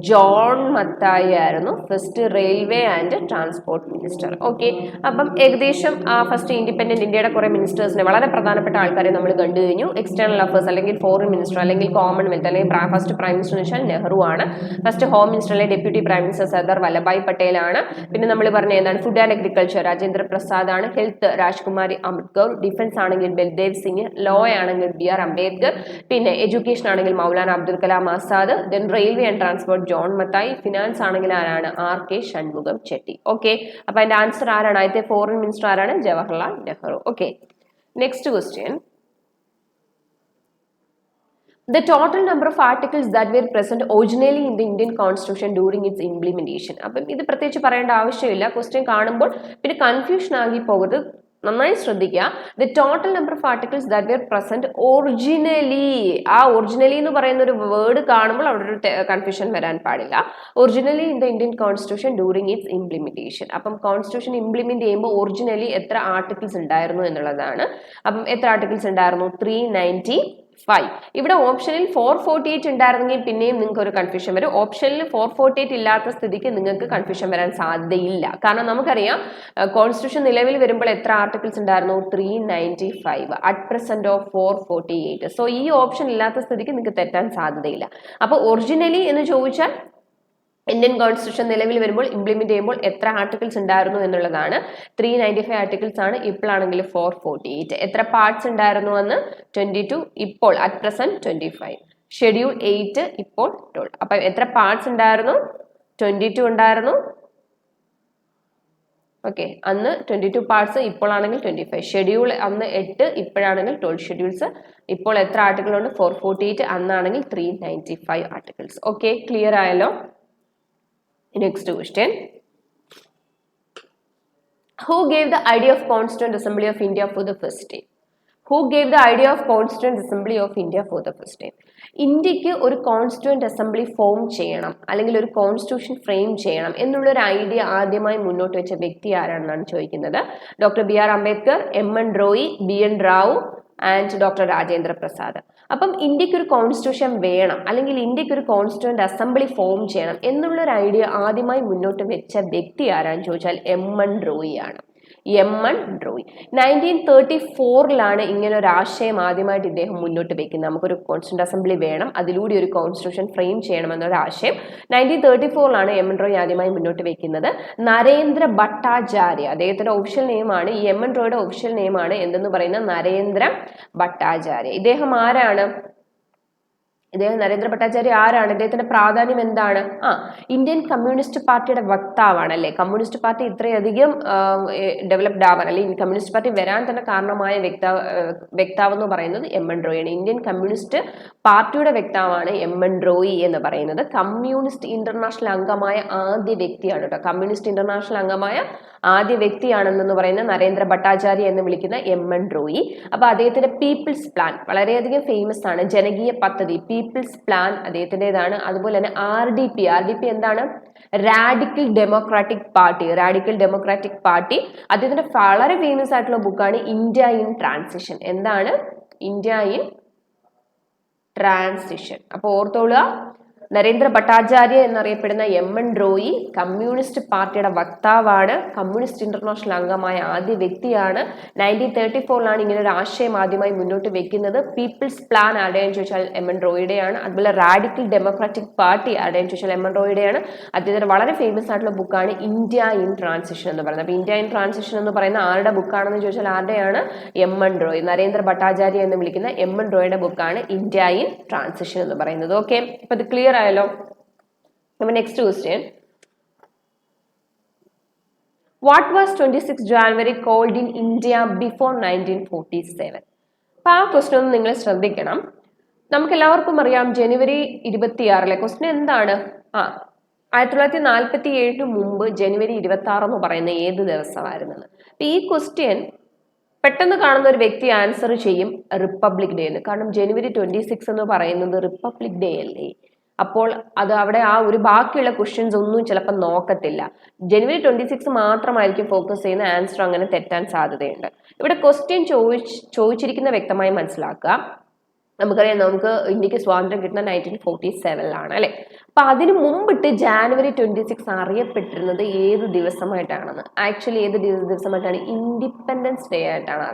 ജോൺ മത്തായി ആയിരുന്നു first railway and transport minister. Okay, അപ്പം ഏകദേശം ഫസ്റ്റ് ഇൻഡിപെൻഡന്റ് ഇന്ത്യയുടെ കുറെ മിനിസ്റ്റേഴ്സിനെ, വളരെ പ്രധാനപ്പെട്ട ആൾക്കാരെ നമ്മൾ കണ്ടു കഴിഞ്ഞു. എക്സ്റ്റേണൽ അഫയേഴ്സ് അല്ലെങ്കിൽ ഫോറിൻ മിനിസ്റ്റർ അല്ലെങ്കിൽ കോമൺവെൽത്ത് അല്ലെങ്കിൽ ഫസ്റ്റ് പ്രൈം മിനിസ്റ്റർ എന്ന് വെച്ചാൽ നെഹ്റു ആണ്. ഫസ്റ്റ് ഹോം മിനിസ്റ്റർ അല്ലെങ്കിൽ deputy prime minister Sardar Vallabhbhai Patel ആണ്. പിന്നെ നമ്മൾ പറഞ്ഞ എന്താണ്? Food and agriculture Rajendra Prasad ആണ്. ഹെൽത്ത് രാജ്കുമാരി അമൃത്കർ. ഡിഫൻസ് ആണെങ്കിൽ ബൽദേവ് സിംഗ്. ലോ ആണെങ്കിൽ BR അംബേദ്കർ. പിന്നെ എഡ്യൂക്കേഷൻ ആണെങ്കിൽ Maulana Abdul Kalam Azad. Then railway and transport John Mathai. Finance ആണെങ്കിൽ ആരാണ്? RK ഷൺമുഖം ചെട്ടി. ഓക്കെ, അപ്പൊ അതിന്റെ ആൻസർ ആരാണ്? ആദ്യത്തെ ഫോറിൻ മിനിസ്റ്റർ ആരാണ്? Jawaharlal Nehru. Okay, next question. The total number of articles that were present originally in the Indian Constitution during its implementation. അപ്പം ഇത് പ്രത്യേകിച്ച് പറയേണ്ട ആവശ്യമില്ല. ക്വസ്റ്റ്യൻ കാണുമ്പോൾ പിന്നെ കൺഫ്യൂഷൻ ആകി പോകരുത്, നന്നായി ശ്രദ്ധിക്കുക. The total number of articles that were present originally. ആ ഒറിജിനലി എന്ന് പറയുന്ന ഒരു വേർഡ് കാണുമ്പോൾ അവിടെ ഒരു കൺഫ്യൂഷൻ വരാൻ പാടില്ല. Originally in the Indian constitution during it's implementation. അപ്പം കോൺസ്റ്റിറ്റ്യൂഷൻ ഇംപ്ലിമെന്റ് ചെയ്യുമ്പോൾ ഒറിജിനലി എത്ര ആർട്ടിക്കിൾസ് ഉണ്ടായിരുന്നു എന്നുള്ളതാണ്. അപ്പം എത്ര ആർട്ടിക്കിൾസ് ഉണ്ടായിരുന്നു? 395. ഇവിടെ ഓപ്ഷനിൽ 448 ഉണ്ടായിരുന്നെങ്കിൽ പിന്നെയും നിങ്ങൾക്ക് ഒരു കൺഫ്യൂഷൻ വരും. ഓപ്ഷനിൽ 448 ഇല്ലാത്ത സ്ഥിതിക്ക് നിങ്ങൾക്ക് കൺഫ്യൂഷൻ വരാൻ സാധ്യതയില്ല. കാരണം നമുക്കറിയാം കോൺസ്റ്റിറ്റ്യൂഷൻ നിലവിൽ വരുമ്പോൾ എത്ര ആർട്ടിക്കിൾസ് ഉണ്ടായിരുന്നു? 395. At present of 448. സോ ഈ ഓപ്ഷൻ ഇല്ലാത്ത സ്ഥിതിക്ക് നിങ്ങൾക്ക് തെറ്റാൻ സാധ്യതയില്ല. അപ്പൊ ഒറിജിനലി എന്ന് ചോദിച്ചാൽ ഇന്ത്യൻ കോൺസ്റ്റിറ്റ്യൂഷൻ നിലവിൽ വരുമ്പോൾ ഇംപ്ലിമെന്റ് ചെയ്യുമ്പോൾ എത്ര ആർട്ടിക്കിൾസ് ഉണ്ടായിരുന്നു എന്നുള്ളതാണ്. 395 ആർട്ടിക്കിൾസ് ആണ്. ഇപ്പോഴാണെങ്കിൽ 448. എത്ര പാർട്സ് ഉണ്ടായിരുന്നു എന്ന്? 22. ഇപ്പോൾ അറ്റ് പ്രസന്റ് 25. ഷെഡ്യൂൾ 8 ഇപ്പോൾ 12. അപ്പൊ എത്ര പാർട്സ് ഉണ്ടായിരുന്നു? 22 ഉണ്ടായിരുന്നു. ഓക്കെ, അന്ന് 22 പാർട്സ്, ഇപ്പോഴാണെങ്കിൽ 25. ഷെഡ്യൂൾ അന്ന് 8, ഇപ്പോഴാണെങ്കിൽ 12 ഷെഡ്യൂൾസ്. ഇപ്പോൾ എത്ര ആർട്ടിക്കിൾ ഉണ്ട്? 448. അന്നാണെങ്കിൽ 395 ആർട്ടിക്കിൾസ്. ഓക്കെ, ക്ലിയർ ആയല്ലോ? Next question. Who gave the idea of Constituent Assembly of India for the first time? Who gave the idea of Constituent Assembly of India for the first time? ഇന്ത്യക്ക് ഒരു constituent assembly form ചെയ്യണം അല്ലെങ്കിൽ ഒരു constitution frame ചെയ്യണം എന്നുള്ളൊരു idea ആദ്യമായി മുന്നോട്ട് വെച്ച വ്യക്തി ആരാണെന്നാണ് ചോദിക്കുന്നത്. Doctor BR Ambedkar, MN Roy, BN Rao and doctor Rajendra Prasad. അപ്പം ഇന്ത്യക്ക് ഒരു കോൺസ്റ്റിറ്റ്യൂഷൻ വേണം അല്ലെങ്കിൽ ഇന്ത്യക്ക് ഒരു കോൺസ്റ്റിറ്റ്യൂന്റ് അസംബ്ലി ഫോം ചെയ്യണം എന്നുള്ളൊരു ഐഡിയ ആദ്യമായി മുന്നോട്ട് വെച്ച വ്യക്തി ആരാന്ന് ചോദിച്ചാൽ MN റോയി ആണ്. MN റോയി 1934 ഇങ്ങനെ ഒരു ആശയം ആദ്യമായിട്ട് ഇദ്ദേഹം മുന്നോട്ട് വെക്കുന്നത്. നമുക്കൊരു കോൺസ്റ്റിറ്റ്യൂന്റ് അസംബ്ലി വേണം, അതിലൂടെ ഒരു കോൺസ്റ്റിറ്റ്യൂഷൻ ഫ്രെയിം ചെയ്യണം എന്നൊരു ആശയം 1934 MN റോയി ആദ്യമായി മുന്നോട്ട് വെക്കുന്നത്. നരേന്ദ്ര ഭട്ടാചാര്യ അദ്ദേഹത്തിന്റെ ഒഫീഷ്യൽ നെയിമാണ്. ഈ MN റോയുടെ ഒഫീഷ്യൽ നെയിമാണ് എന്തെന്ന് പറയുന്നത്? നരേന്ദ്ര ഭട്ടാചാര്യ. ഇദ്ദേഹം ആരാണ്? നരേന്ദ്ര ഭട്ടാചാര്യ ആരാണ്? ഇദ്ദേഹത്തിന്റെ പ്രാധാന്യം എന്താണ്? ഇന്ത്യൻ കമ്മ്യൂണിസ്റ്റ് പാർട്ടിയുടെ വക്താവാണ് അല്ലെ? കമ്മ്യൂണിസ്റ്റ് പാർട്ടി ഇത്രയധികം ഡെവലപ്ഡ് ആവാൻ അല്ലെങ്കിൽ കമ്മ്യൂണിസ്റ്റ് പാർട്ടി വരാൻ തന്നെ കാരണമായ വക്താവ് എന്ന് പറയുന്നത് MN റോയിയാണ്. ഇന്ത്യൻ കമ്മ്യൂണിസ്റ്റ് പാർട്ടിയുടെ വക്താവാണ് MN റോയി എന്ന് പറയുന്നത്. കമ്മ്യൂണിസ്റ്റ് ഇന്റർനാഷണൽ അംഗമായ ആദ്യ വ്യക്തിയാണ് കേട്ടോ. കമ്മ്യൂണിസ്റ്റ് ഇന്റർനാഷണൽ അംഗമായ ആദ്യ വ്യക്തിയാണെന്ന് പറയുന്ന നരേന്ദ്ര ഭട്ടാചാര്യ എന്ന് വിളിക്കുന്ന MN റോയി. അപ്പൊ അദ്ദേഹത്തിന്റെ പീപ്പിൾസ് പ്ലാൻ വളരെയധികം ഫേമസ് ആണ്. ജനകീയ പദ്ധതി പീപ്പിൾസ് പ്ലാൻ അദ്ദേഹത്തിൻ്റെതാണ്. അതുപോലെ തന്നെ RDP എന്താണ്? Radical democratic party. Radical democratic party അദ്ദേഹത്തിന്റെ വളരെ ഫേമസ് ആയിട്ടുള്ള ബുക്കാണ് ഇന്ത്യ ഇൻ ട്രാൻസിഷൻ. എന്താണ്? India in transition. അപ്പൊ ഓർത്തോളുക, നരേന്ദ്ര ഭട്ടാചാര്യ എന്നറിയപ്പെടുന്ന MN റോയി കമ്മ്യൂണിസ്റ്റ് പാർട്ടിയുടെ വക്താവാണ്. കമ്മ്യൂണിസ്റ്റ് ഇന്റർനാഷണൽ അംഗമായ ആദ്യ വ്യക്തിയാണ്. 1934 ഇങ്ങനെ ഒരു ആശയം ആദ്യമായി മുന്നോട്ട് വെക്കുന്നത്. പീപ്പിൾസ് പ്ലാൻ ആരുടെയെന്ന് ചോദിച്ചാൽ MN റോയിയുടെയാണ്. അതുപോലെ റാഡിക്കൽ ഡെമോക്രാറ്റിക് പാർട്ടി ആരുടെയെന്ന് ചോദിച്ചാൽ MN റോയിയുടെയാണ്. അദ്ദേഹത്തിന്റെ വളരെ ഫേമസ് ആയിട്ടുള്ള ബുക്കാണ് ഇന്ത്യ ഇൻ ട്രാൻസിഷൻ എന്ന് പറയുന്നത്. അപ്പൊ ഇന്ത്യ ഇൻ ട്രാൻസിഷൻ എന്ന് പറയുന്ന ആരുടെ ബുക്കാണെന്ന് ചോദിച്ചാൽ ആരുടെയാണ്? MN റോയി. നരേന്ദ്ര ഭട്ടാചാര്യ എന്ന് വിളിക്കുന്ന MN റോയിയുടെ ബുക്കാണ് ഇന്ത്യ ഇൻ ട്രാൻസിഷൻ എന്ന് പറയുന്നത്. ഓക്കെ, അപ്പൊ ഇത് ക്ലിയർ ആയല്ലോ? Next question. What was 26 January called in India before 1947? അപ്പൊ ആ ക്വസ്റ്റ്യൻ ഒന്ന് നിങ്ങൾ ശ്രദ്ധിക്കണം. നമുക്ക് എല്ലാവർക്കും അറിയാം ജനുവരി 26 ക്വസ്റ്റ്യൻ എന്താണ്? 1947 മുമ്പ് ജനുവരി 26 എന്ന് പറയുന്ന ഏത് ദിവസമായിരുന്നത്? ഈ ക്വസ്റ്റ്യൻ പെട്ടെന്ന് കാണുന്ന ഒരു വ്യക്തി ആൻസർ ചെയ്യും റിപ്പബ്ലിക് ഡേ എന്ന്. കാരണം ജനുവരി 26 എന്ന് പറയുന്നത് റിപ്പബ്ലിക് ഡേ അല്ലേ. അപ്പോൾ അത് അവിടെ ആ ഒരു ബാക്കിയുള്ള ക്വസ്റ്റ്യൻസ് ഒന്നും ചിലപ്പോൾ നോക്കത്തില്ല. ജനുവരി 26 മാത്രമായിരിക്കും ഫോക്കസ് ചെയ്യുന്ന. ആൻസർ അങ്ങനെ തെറ്റാൻ സാധ്യതയുണ്ട്. ഇവിടെ ക്വസ്റ്റ്യൻ ചോദിച്ചിരിക്കുന്ന വ്യക്തമായി മനസ്സിലാക്കുക. നമുക്കറിയാം നമുക്ക് ഇന്ത്യക്ക് സ്വാതന്ത്ര്യം കിട്ടുന്ന 1947 അല്ലെ. അപ്പൊ അതിനു മുമ്പിട്ട് ജാനുവരി 26 അറിയപ്പെട്ടിരുന്നത് ഏത് ദിവസമായിട്ടാണെന്ന്? ആക്ച്വലി ഏത് ദിവസമായിട്ടാണ്? ഇൻഡിപെൻഡൻസ് ഡേ ആയിട്ടാണ്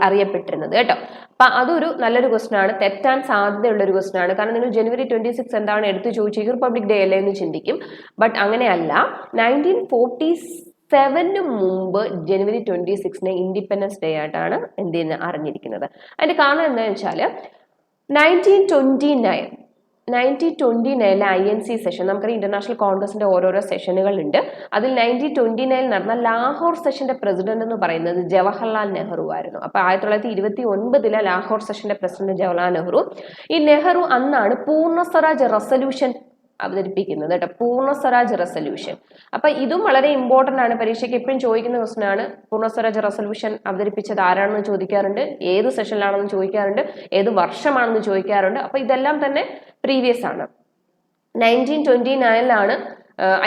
അറിയപ്പെട്ടിരുന്നത് കേട്ടോ. അപ്പൊ അതൊരു നല്ലൊരു ക്വസ്റ്റൻ ആണ്. തെറ്റാൻ സാധ്യതയുള്ള ഒരു ക്വസ്റ്റൻ ആണ്. കാരണം നിങ്ങൾ ജനുവരി 26 എന്താണ് എടുത്തു ചോദിച്ചു റിപ്പബ്ലിക് ഡേ അല്ലേ എന്ന് ചിന്തിക്കും. ബട്ട് അങ്ങനെയല്ല. 1947 മുമ്പ് ജനുവരി 26 ഇൻഡിപെൻഡൻസ് ഡേ ആയിട്ടാണ് എന്ത് ചെയ്യുന്നത് അറിഞ്ഞിരിക്കുന്നത്. അതിന്റെ കാരണം എന്താണെന്ന് വെച്ചാൽ 1929 INC സെഷൻ, നമുക്കറിയാം ഇന്റർനാഷണൽ കോൺഗ്രസിന്റെ ഓരോരോ സെഷനുകൾ ഉണ്ട്. അതിൽ 1929 നടന്ന ലാഹോർ സെഷന്റെ പ്രസിഡന്റ് എന്ന് പറയുന്നത് ജവഹർലാൽ നെഹ്റു ആയിരുന്നു. അപ്പൊ 1929 ലാഹോർ സെഷന്റെ പ്രസിഡന്റ് ജവഹർലാൽ നെഹ്റു. ഈ നെഹ്റു അന്നാണ് പൂർണ്ണ സ്വരാജ് റെസൊല്യൂഷൻ അവതരിപ്പിക്കുന്നത് കേട്ടോ. പൂർണ്ണ സ്വരാജ് റെസൊല്യൂഷൻ. അപ്പൊ ഇതും വളരെ ഇമ്പോർട്ടന്റ് ആണ്. പരീക്ഷയ്ക്ക് എപ്പോഴും ചോദിക്കുന്ന ക്വസ്റ്റൻ ആണ്. പൂർണ്ണ സ്വരാജ് റെസൊല്യൂഷൻ അവതരിപ്പിച്ചത് ആരാണെന്ന് ചോദിക്കാറുണ്ട്, ഏത് സെഷനിലാണെന്ന് ചോദിക്കാറുണ്ട്, ഏത് വർഷമാണെന്ന് ചോദിക്കാറുണ്ട്. അപ്പൊ ഇതെല്ലാം തന്നെ പ്രീവിയസ് ആണ്. 1929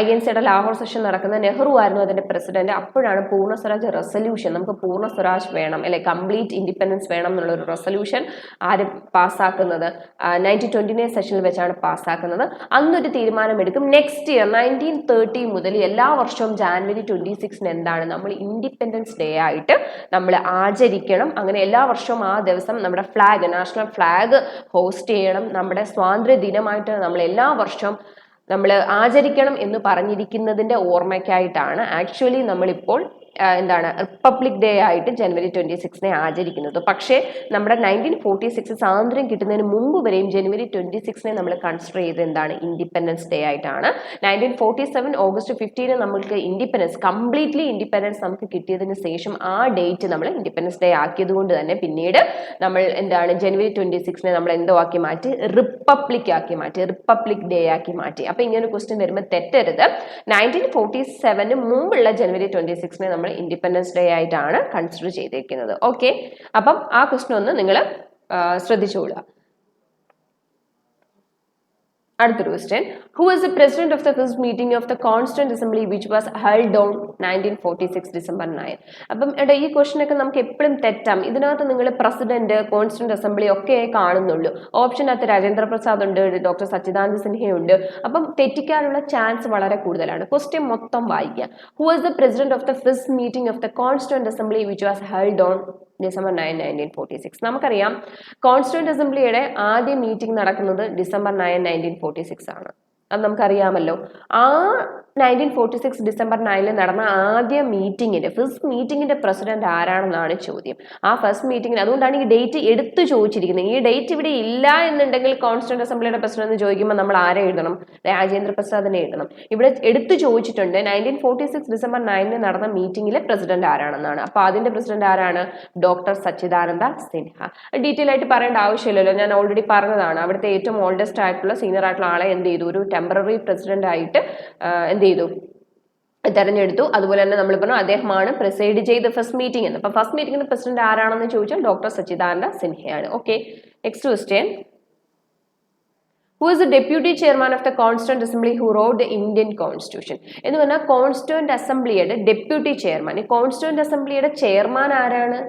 INCയുടെ ലാഹോർ സെഷൻ നടക്കുന്ന. നെഹ്റു ആയിരുന്നു അതിന്റെ പ്രസിഡന്റ്. അപ്പോഴാണ് പൂർണ്ണ സ്വരാജ് റെസൊല്യൂഷൻ, നമുക്ക് പൂർണ്ണ സ്വരാജ് വേണം അല്ലെ, കംപ്ലീറ്റ് ഇൻഡിപെൻഡൻസ് വേണം എന്നുള്ള ഒരു റെസൊല്യൂഷൻ ആര് പാസ്സാക്കുന്നത്? 1929 സെഷനിൽ വെച്ചാണ് പാസ്സാക്കുന്നത്. അന്നൊരു തീരുമാനം എടുക്കും. നെക്സ്റ്റ് ഇയർ 1930 മുതൽ എല്ലാ വർഷവും ജാനുവരി 26 എന്താണ് നമ്മൾ ഇൻഡിപെൻഡൻസ് ഡേ ആയിട്ട് നമ്മൾ ആചരിക്കണം. അങ്ങനെ എല്ലാ വർഷവും ആ ദിവസം നമ്മുടെ ഫ്ലാഗ്, നാഷണൽ ഫ്ലാഗ് ഹോസ്റ്റ് ചെയ്യണം. നമ്മുടെ സ്വാതന്ത്ര്യ ദിനമായിട്ട് നമ്മൾ എല്ലാ വർഷവും നമ്മൾ ആചരിക്കണം എന്ന് പറഞ്ഞിരിക്കുന്നതിന്റെ ഓർമ്മയ്ക്കായിട്ടാണ് ആക്ച്വലി നമ്മളിപ്പോൾ എന്താണ് റിപ്പബ്ലിക് ഡേ ആയിട്ട് ജനുവരി 26 ആചരിക്കുന്നത്. പക്ഷേ നമ്മുടെ 1946 സ്വാതന്ത്ര്യം കിട്ടുന്നതിന് മുമ്പ് വരെയും ജനുവരി 26 നമ്മൾ കൺസിഡർ ചെയ്ത് എന്താണ് ഇൻഡിപെൻഡൻസ് ഡേ ആയിട്ടാണ്. 1947 ഓഗസ്റ്റ് 15 നമ്മൾക്ക് ഇൻഡിപെൻഡൻസ്, കംപ്ലീറ്റ്ലി ഇൻഡിപെൻഡൻസ് നമുക്ക് കിട്ടിയതിന് ശേഷം ആ ഡേറ്റ് നമ്മൾ ഇൻഡിപെൻഡൻസ് ഡേ ആക്കിയത് കൊണ്ട് തന്നെ പിന്നീട് നമ്മൾ എന്താണ് ജനുവരി 26 നമ്മൾ എന്തോ ആക്കി മാറ്റി? റിപ്പബ്ലിക് ആക്കി മാറ്റി, റിപ്പബ്ലിക് ഡേ ആക്കി മാറ്റി. അപ്പൊ ഇങ്ങനെ ക്വസ്റ്റ്യൻ വരുമ്പോൾ തെറ്റരുത്. 1947 മുമ്പുള്ള ജനുവരി 26 നമ്മൾ ഇൻഡിപെൻഡൻസ് ഡേ ആയിട്ടാണ് കൺസിഡർ ചെയ്തിരിക്കുന്നത്. ഓക്കെ, അപ്പം ആ ക്വസ്റ്റ്യൻ ഒന്ന് നിങ്ങൾ ശ്രദ്ധിച്ചോളുക. അടുത്തൊരു question. Who was the president of the first meeting of the constituent assembly which was held on 1946 December 9? അപ്പം ഈ ക്വസ്റ്റ്യൻ ഒക്കെ നമുക്ക് എപ്പോഴും തെറ്റാം. ഇതിനകത്ത് നിങ്ങൾ പ്രസിഡന്റ്, കോൺസ്റ്റിറ്റ്യൂന്റ് അസംബ്ലി ഒക്കെ കാണുന്നുള്ളൂ. ഓപ്ഷനകത്ത് രാജേന്ദ്ര പ്രസാദ് ഉണ്ട്, ഡോക്ടർ സച്ചിദാനന്ദ സിൻഹയുണ്ട്. അപ്പം തെറ്റിക്കാനുള്ള ചാൻസ് വളരെ കൂടുതലാണ്. ക്വസ്റ്റ്യൻ മൊത്തം വായിക്കുക. Who was the president of the first meeting of the constituent assembly which was held on December 9, 1946? നമുക്കറിയാം കോൺസ്റ്റിറ്റ്യൂന്റ് അസംബ്ലിയുടെ ആദ്യ മീറ്റിംഗ് നടക്കുന്നത് December 9, 1946 ആണ്. അത് നമുക്കറിയാമല്ലോ. ആ 1946 December 9 നടന്ന ആദ്യ മീറ്റിംഗിന്റെ, ഫസ്റ്റ് മീറ്റിംഗിന്റെ പ്രസിഡന്റ് ആരാണെന്നാണ് ചോദ്യം. ആ ഫസ്റ്റ് മീറ്റിംഗിന്, അതുകൊണ്ടാണ് ഈ ഡേറ്റ് എടുത്തു ചോദിച്ചിരിക്കുന്നത്. ഈ ഡേറ്റ് ഇവിടെ ഇല്ല എന്നുണ്ടെങ്കിൽ കോൺസ്റ്റിറ്റ്യൂന്റ് അസംബ്ലിയുടെ പ്രസിഡന്റ് ചോദിക്കുമ്പോൾ നമ്മൾ ആരെ എഴുതണം? രാജേന്ദ്ര പ്രസാദിനെ എഴുതണം. ഇവിടെ എടുത്തു ചോദിച്ചിട്ടുണ്ട് 1946 December 9 നടന്ന മീറ്റിംഗിലെ പ്രസിഡന്റ് ആരാണെന്നാണ്. അപ്പൊ അതിന്റെ പ്രസിഡന്റ് ആരാണ്? ഡോക്ടർ സച്ചിദാനന്ദ സിൻഹ. ഡീറ്റെയിൽ ആയിട്ട് പറയേണ്ട ആവശ്യമില്ലല്ലോ, ഞാൻ ഓൾറെഡി പറഞ്ഞതാണ്. അവിടുത്തെ ഏറ്റവും ഓൾഡസ്റ്റ് ആയിട്ടുള്ള സീനിയർ ആയിട്ടുള്ള ആളെ എന്ത് ചെയ്തു? ഒരു ടെമ്പററി പ്രസിഡന്റ് ആയിട്ട് എന്ത് ചെയ്തു? തെരഞ്ഞെടുത്തു. അതുപോലെ തന്നെ നമ്മൾ പറഞ്ഞു അദ്ദേഹമാണ് പ്രിസൈഡ് ചെയ്ത ഫസ്റ്റ് മീറ്റിംഗ് എന്ന്. അപ്പൊ ഫസ്റ്റ് മീറ്റിംഗിന്റെ പ്രസിഡന്റ് ആരാണെന്ന് ചോദിച്ചാൽ ഡോക്ടർ സച്ചിദാനന്ദ സിൻഹയാണ്. Okay, next question. Who is the deputy chairman of the Constituent Assembly who wrote the Indian Constitution? എന്ന് പറഞ്ഞാൽ കോൺസ്റ്റിറ്റ്യൂന്റ് അസംബ്ലിയുടെ ഡെപ്യൂട്ടി ചെയർമാൻ. ഈ കോൺസ്റ്റിറ്റ്യൂന്റ് അസംബ്ലിയുടെ ചെയർമാൻ ആരാണ്?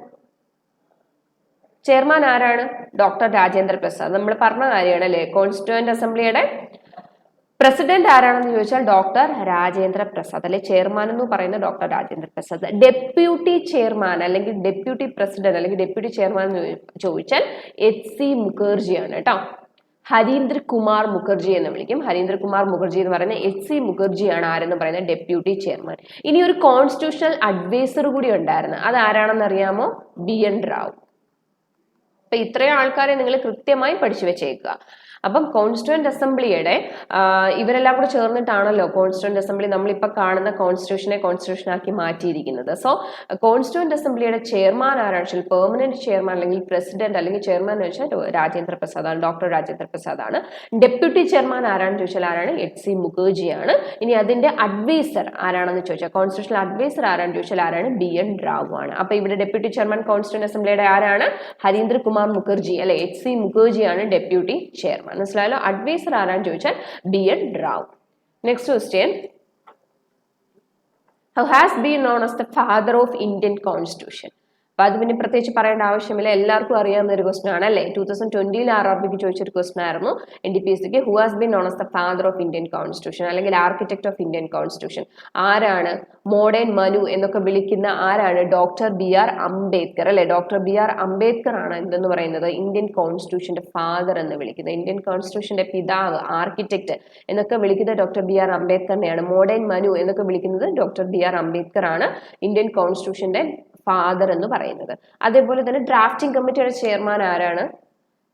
ഡോക്ടർ രാജേന്ദ്ര പ്രസാദ്. നമ്മൾ പറഞ്ഞ കാര്യമാണ് അല്ലെ. കോൺസ്റ്റിറ്റ്യൂന്റ് അസംബ്ലിയുടെ പ്രസിഡന്റ് ആരാണെന്ന് ചോദിച്ചാൽ ഡോക്ടർ രാജേന്ദ്ര പ്രസാദ് അല്ലെ. ചെയർമാൻ എന്ന് പറയുന്നത് doctor Rajendra Prasad. Deputy chairman അല്ലെങ്കിൽ ഡെപ്യൂട്ടി പ്രസിഡന്റ് അല്ലെങ്കിൽ ഡെപ്യൂട്ടി ചെയർമാൻ എന്ന് ചോദിച്ചാൽ HC മുഖർജിയാണ് കേട്ടോ. ഹരീന്ദ്ര കുമാർ മുഖർജി എന്ന് വിളിക്കും. ഹരീന്ദ്ര കുമാർ മുഖർജി എന്ന് പറയുന്നത് HC മുഖർജിയാണ് ആരെന്ന് പറയുന്നത് ഡെപ്യൂട്ടി ചെയർമാൻ. ഇനി ഒരു കോൺസ്റ്റിറ്റ്യൂഷണൽ അഡ്വൈസർ കൂടി ഉണ്ടായിരുന്നു. അത് ആരാണെന്ന് അറിയാമോ? BN റാവു. അപ്പൊ ഇത്രയും ആൾക്കാരെ നിങ്ങൾ കൃത്യമായി പഠിച്ചു വെച്ചേക്കുക. അപ്പം കോൺസ്റ്റിറ്റ്യൂവന്റ് അസംബ്ലിയുടെ ഇവരെല്ലാം കൂടെ ചേർന്നിട്ടാണല്ലോ കോൺസ്റ്റിറ്റ്യൂവന്റ് അസംബ്ലി നമ്മളിപ്പോൾ കാണുന്ന കോൺസ്റ്റിറ്റ്യൂഷനാക്കി മാറ്റിയിരിക്കുന്നത്. സോ കോൺസ്റ്റിറ്റ്യൂവന്റ് അസംബ്ലിയുടെ ചെയർമാൻ ആരാണ് വെച്ചാൽ പെർമനന്റ് ചെയർമാൻ അല്ലെങ്കിൽ പ്രസിഡന്റ് അല്ലെങ്കിൽ ചെയർമാൻ എന്ന് വെച്ചാൽ രാജേന്ദ്ര പ്രസാദ് ആണ്, ഡോക്ടർ രാജേന്ദ്ര പ്രസാദ് ആണ്. ഡെപ്യൂട്ടി ചെയർമാൻ ആരാണെന്ന് ചോദിച്ചാൽ ആരാണ്? HC മുഖർജി ആണ്. ഇനി അതിന്റെ അഡ്വൈസർ ആരാണെന്ന് ചോദിച്ചാൽ കോൺസ്റ്റിറ്റ്യൂഷണൽ അഡ്വൈസർ ആരാണെന്ന് ചോദിച്ചാൽ ആരാണ്? BN റാവു ആണ്. അപ്പൊ ഇവിടെ ഡെപ്യൂട്ടി ചെയർമാൻ കോൺസ്റ്റിറ്റ്യൂവന്റ് അസംബ്ലിയുടെ ആരാണ്? ഹരീന്ദ്ര കുമാർ മുഖർജി അല്ലെ, HC മുഖർജി ആണ് ഡെപ്യൂട്ടി ചെയർമാൻ. മനസ്സിലായല്ലോ? അഡ്വൈസർ ആരാണെന്ന് ചോദിച്ചാൽ BN Rao. Next question, who has been known as the father of Indian Constitution? അപ്പൊ അത് പിന്നെ പ്രത്യേകിച്ച് പറയേണ്ട ആവശ്യമില്ല, എല്ലാവർക്കും അറിയാവുന്ന ഒരു ക്വസ്റ്റൻ ആണ് അല്ലേ. 2020 RRBക്ക് ചോദിച്ചൊരു ക്വസ്റ്റൻ ആയിരുന്നു NDPSCക്ക്. Who has been known as the father of Indian constitution അല്ലെങ്കിൽ ആർക്കിടെക്ട് ഓഫ് ഇന്ത്യൻ കോൺസ്റ്റിറ്റ്യൂഷൻ? ആരാണ്? മോഡേൺ മനു എന്നൊക്കെ വിളിക്കുന്ന ആരാണ്? ഡോക്ടർ BR അംബേദ്കർ അല്ലെ. ഡോക്ടർ BR അംബേദ്കർ ആണ് എന്തെന്ന് പറയുന്നത്? ഇന്ത്യൻ കോൺസ്റ്റിറ്റ്യൂഷന്റെ ഫാദർ എന്ന് വിളിക്കുന്നത്. ഇന്ത്യൻ കോൺസ്റ്റിറ്റ്യൂഷന്റെ പിതാവ്, ആർക്കിടെക്ട് എന്നൊക്കെ വിളിക്കുന്നത് ഡോക്ടർ BR അംബേദ്കറിനെയാണ്. മോഡേൺ മനു എന്നൊക്കെ വിളിക്കുന്നത് ഡോക്ടർ BR അംബേദ്കർ ആണ് ഇന്ത്യൻ കോൺസ്റ്റിറ്റ്യൂഷന്റെ ഫാദർ എന്ന് പറയുന്നത്. അതേപോലെ തന്നെ ഡ്രാഫ്റ്റിംഗ് കമ്മിറ്റിയുടെ ചെയർമാൻ ആരാണ്?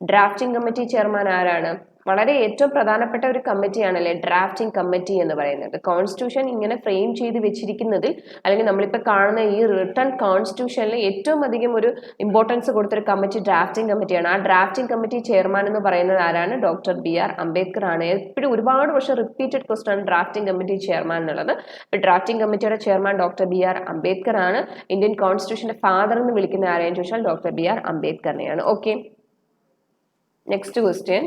ഡ്രാഫ്റ്റിംഗ് കമ്മിറ്റി ചെയർമാൻ ആരാണ്? വളരെ ഏറ്റവും പ്രധാനപ്പെട്ട ഒരു കമ്മിറ്റിയാണല്ലേ ഡ്രാഫ്റ്റിംഗ് കമ്മിറ്റി എന്ന് പറയുന്നത്. കോൺസ്റ്റിറ്റ്യൂഷൻ ഇങ്ങനെ ഫ്രെയിം ചെയ്ത് വെച്ചിരിക്കുന്നതിൽ അല്ലെങ്കിൽ നമ്മളിപ്പോൾ കാണുന്ന ഈ റിട്ടൺ കോൺസ്റ്റിറ്റ്യൂഷനിൽ ഏറ്റവും അധികം ഒരു ഇമ്പോർട്ടൻസ് കൊടുത്തൊരു കമ്മിറ്റി ഡ്രാഫ്റ്റിംഗ് കമ്മിറ്റിയാണ്. ആ ഡ്രാഫ്റ്റിംഗ് കമ്മിറ്റി ചെയർമാൻ എന്ന് പറയുന്നത് ആരാണ്? ഡോക്ടർ BR അംബേദ്കർ ആണ്. എപ്പോഴും ഒരുപാട് വർഷം റിപ്പീറ്റഡ് ക്വസ്റ്റൻ ആണ് ഡ്രാഫ്റ്റിംഗ് കമ്മിറ്റി ചെയർമാൻ എന്നുള്ളത്. ഡ്രാഫ്റ്റിംഗ് കമ്മിറ്റിയുടെ ചെയർമാൻ ഡോക്ടർ BR അംബേദ്കർ ആണ്. ഇന്ത്യൻ കോൺസ്റ്റിറ്റ്യൂഷന്റെ ഫാദർ എന്ന് വിളിക്കുന്ന ആരെയും ചോദിച്ചാൽ ഡോക്ടർ BR അംബേദ്കറിനെയാണ്. Okay, next question,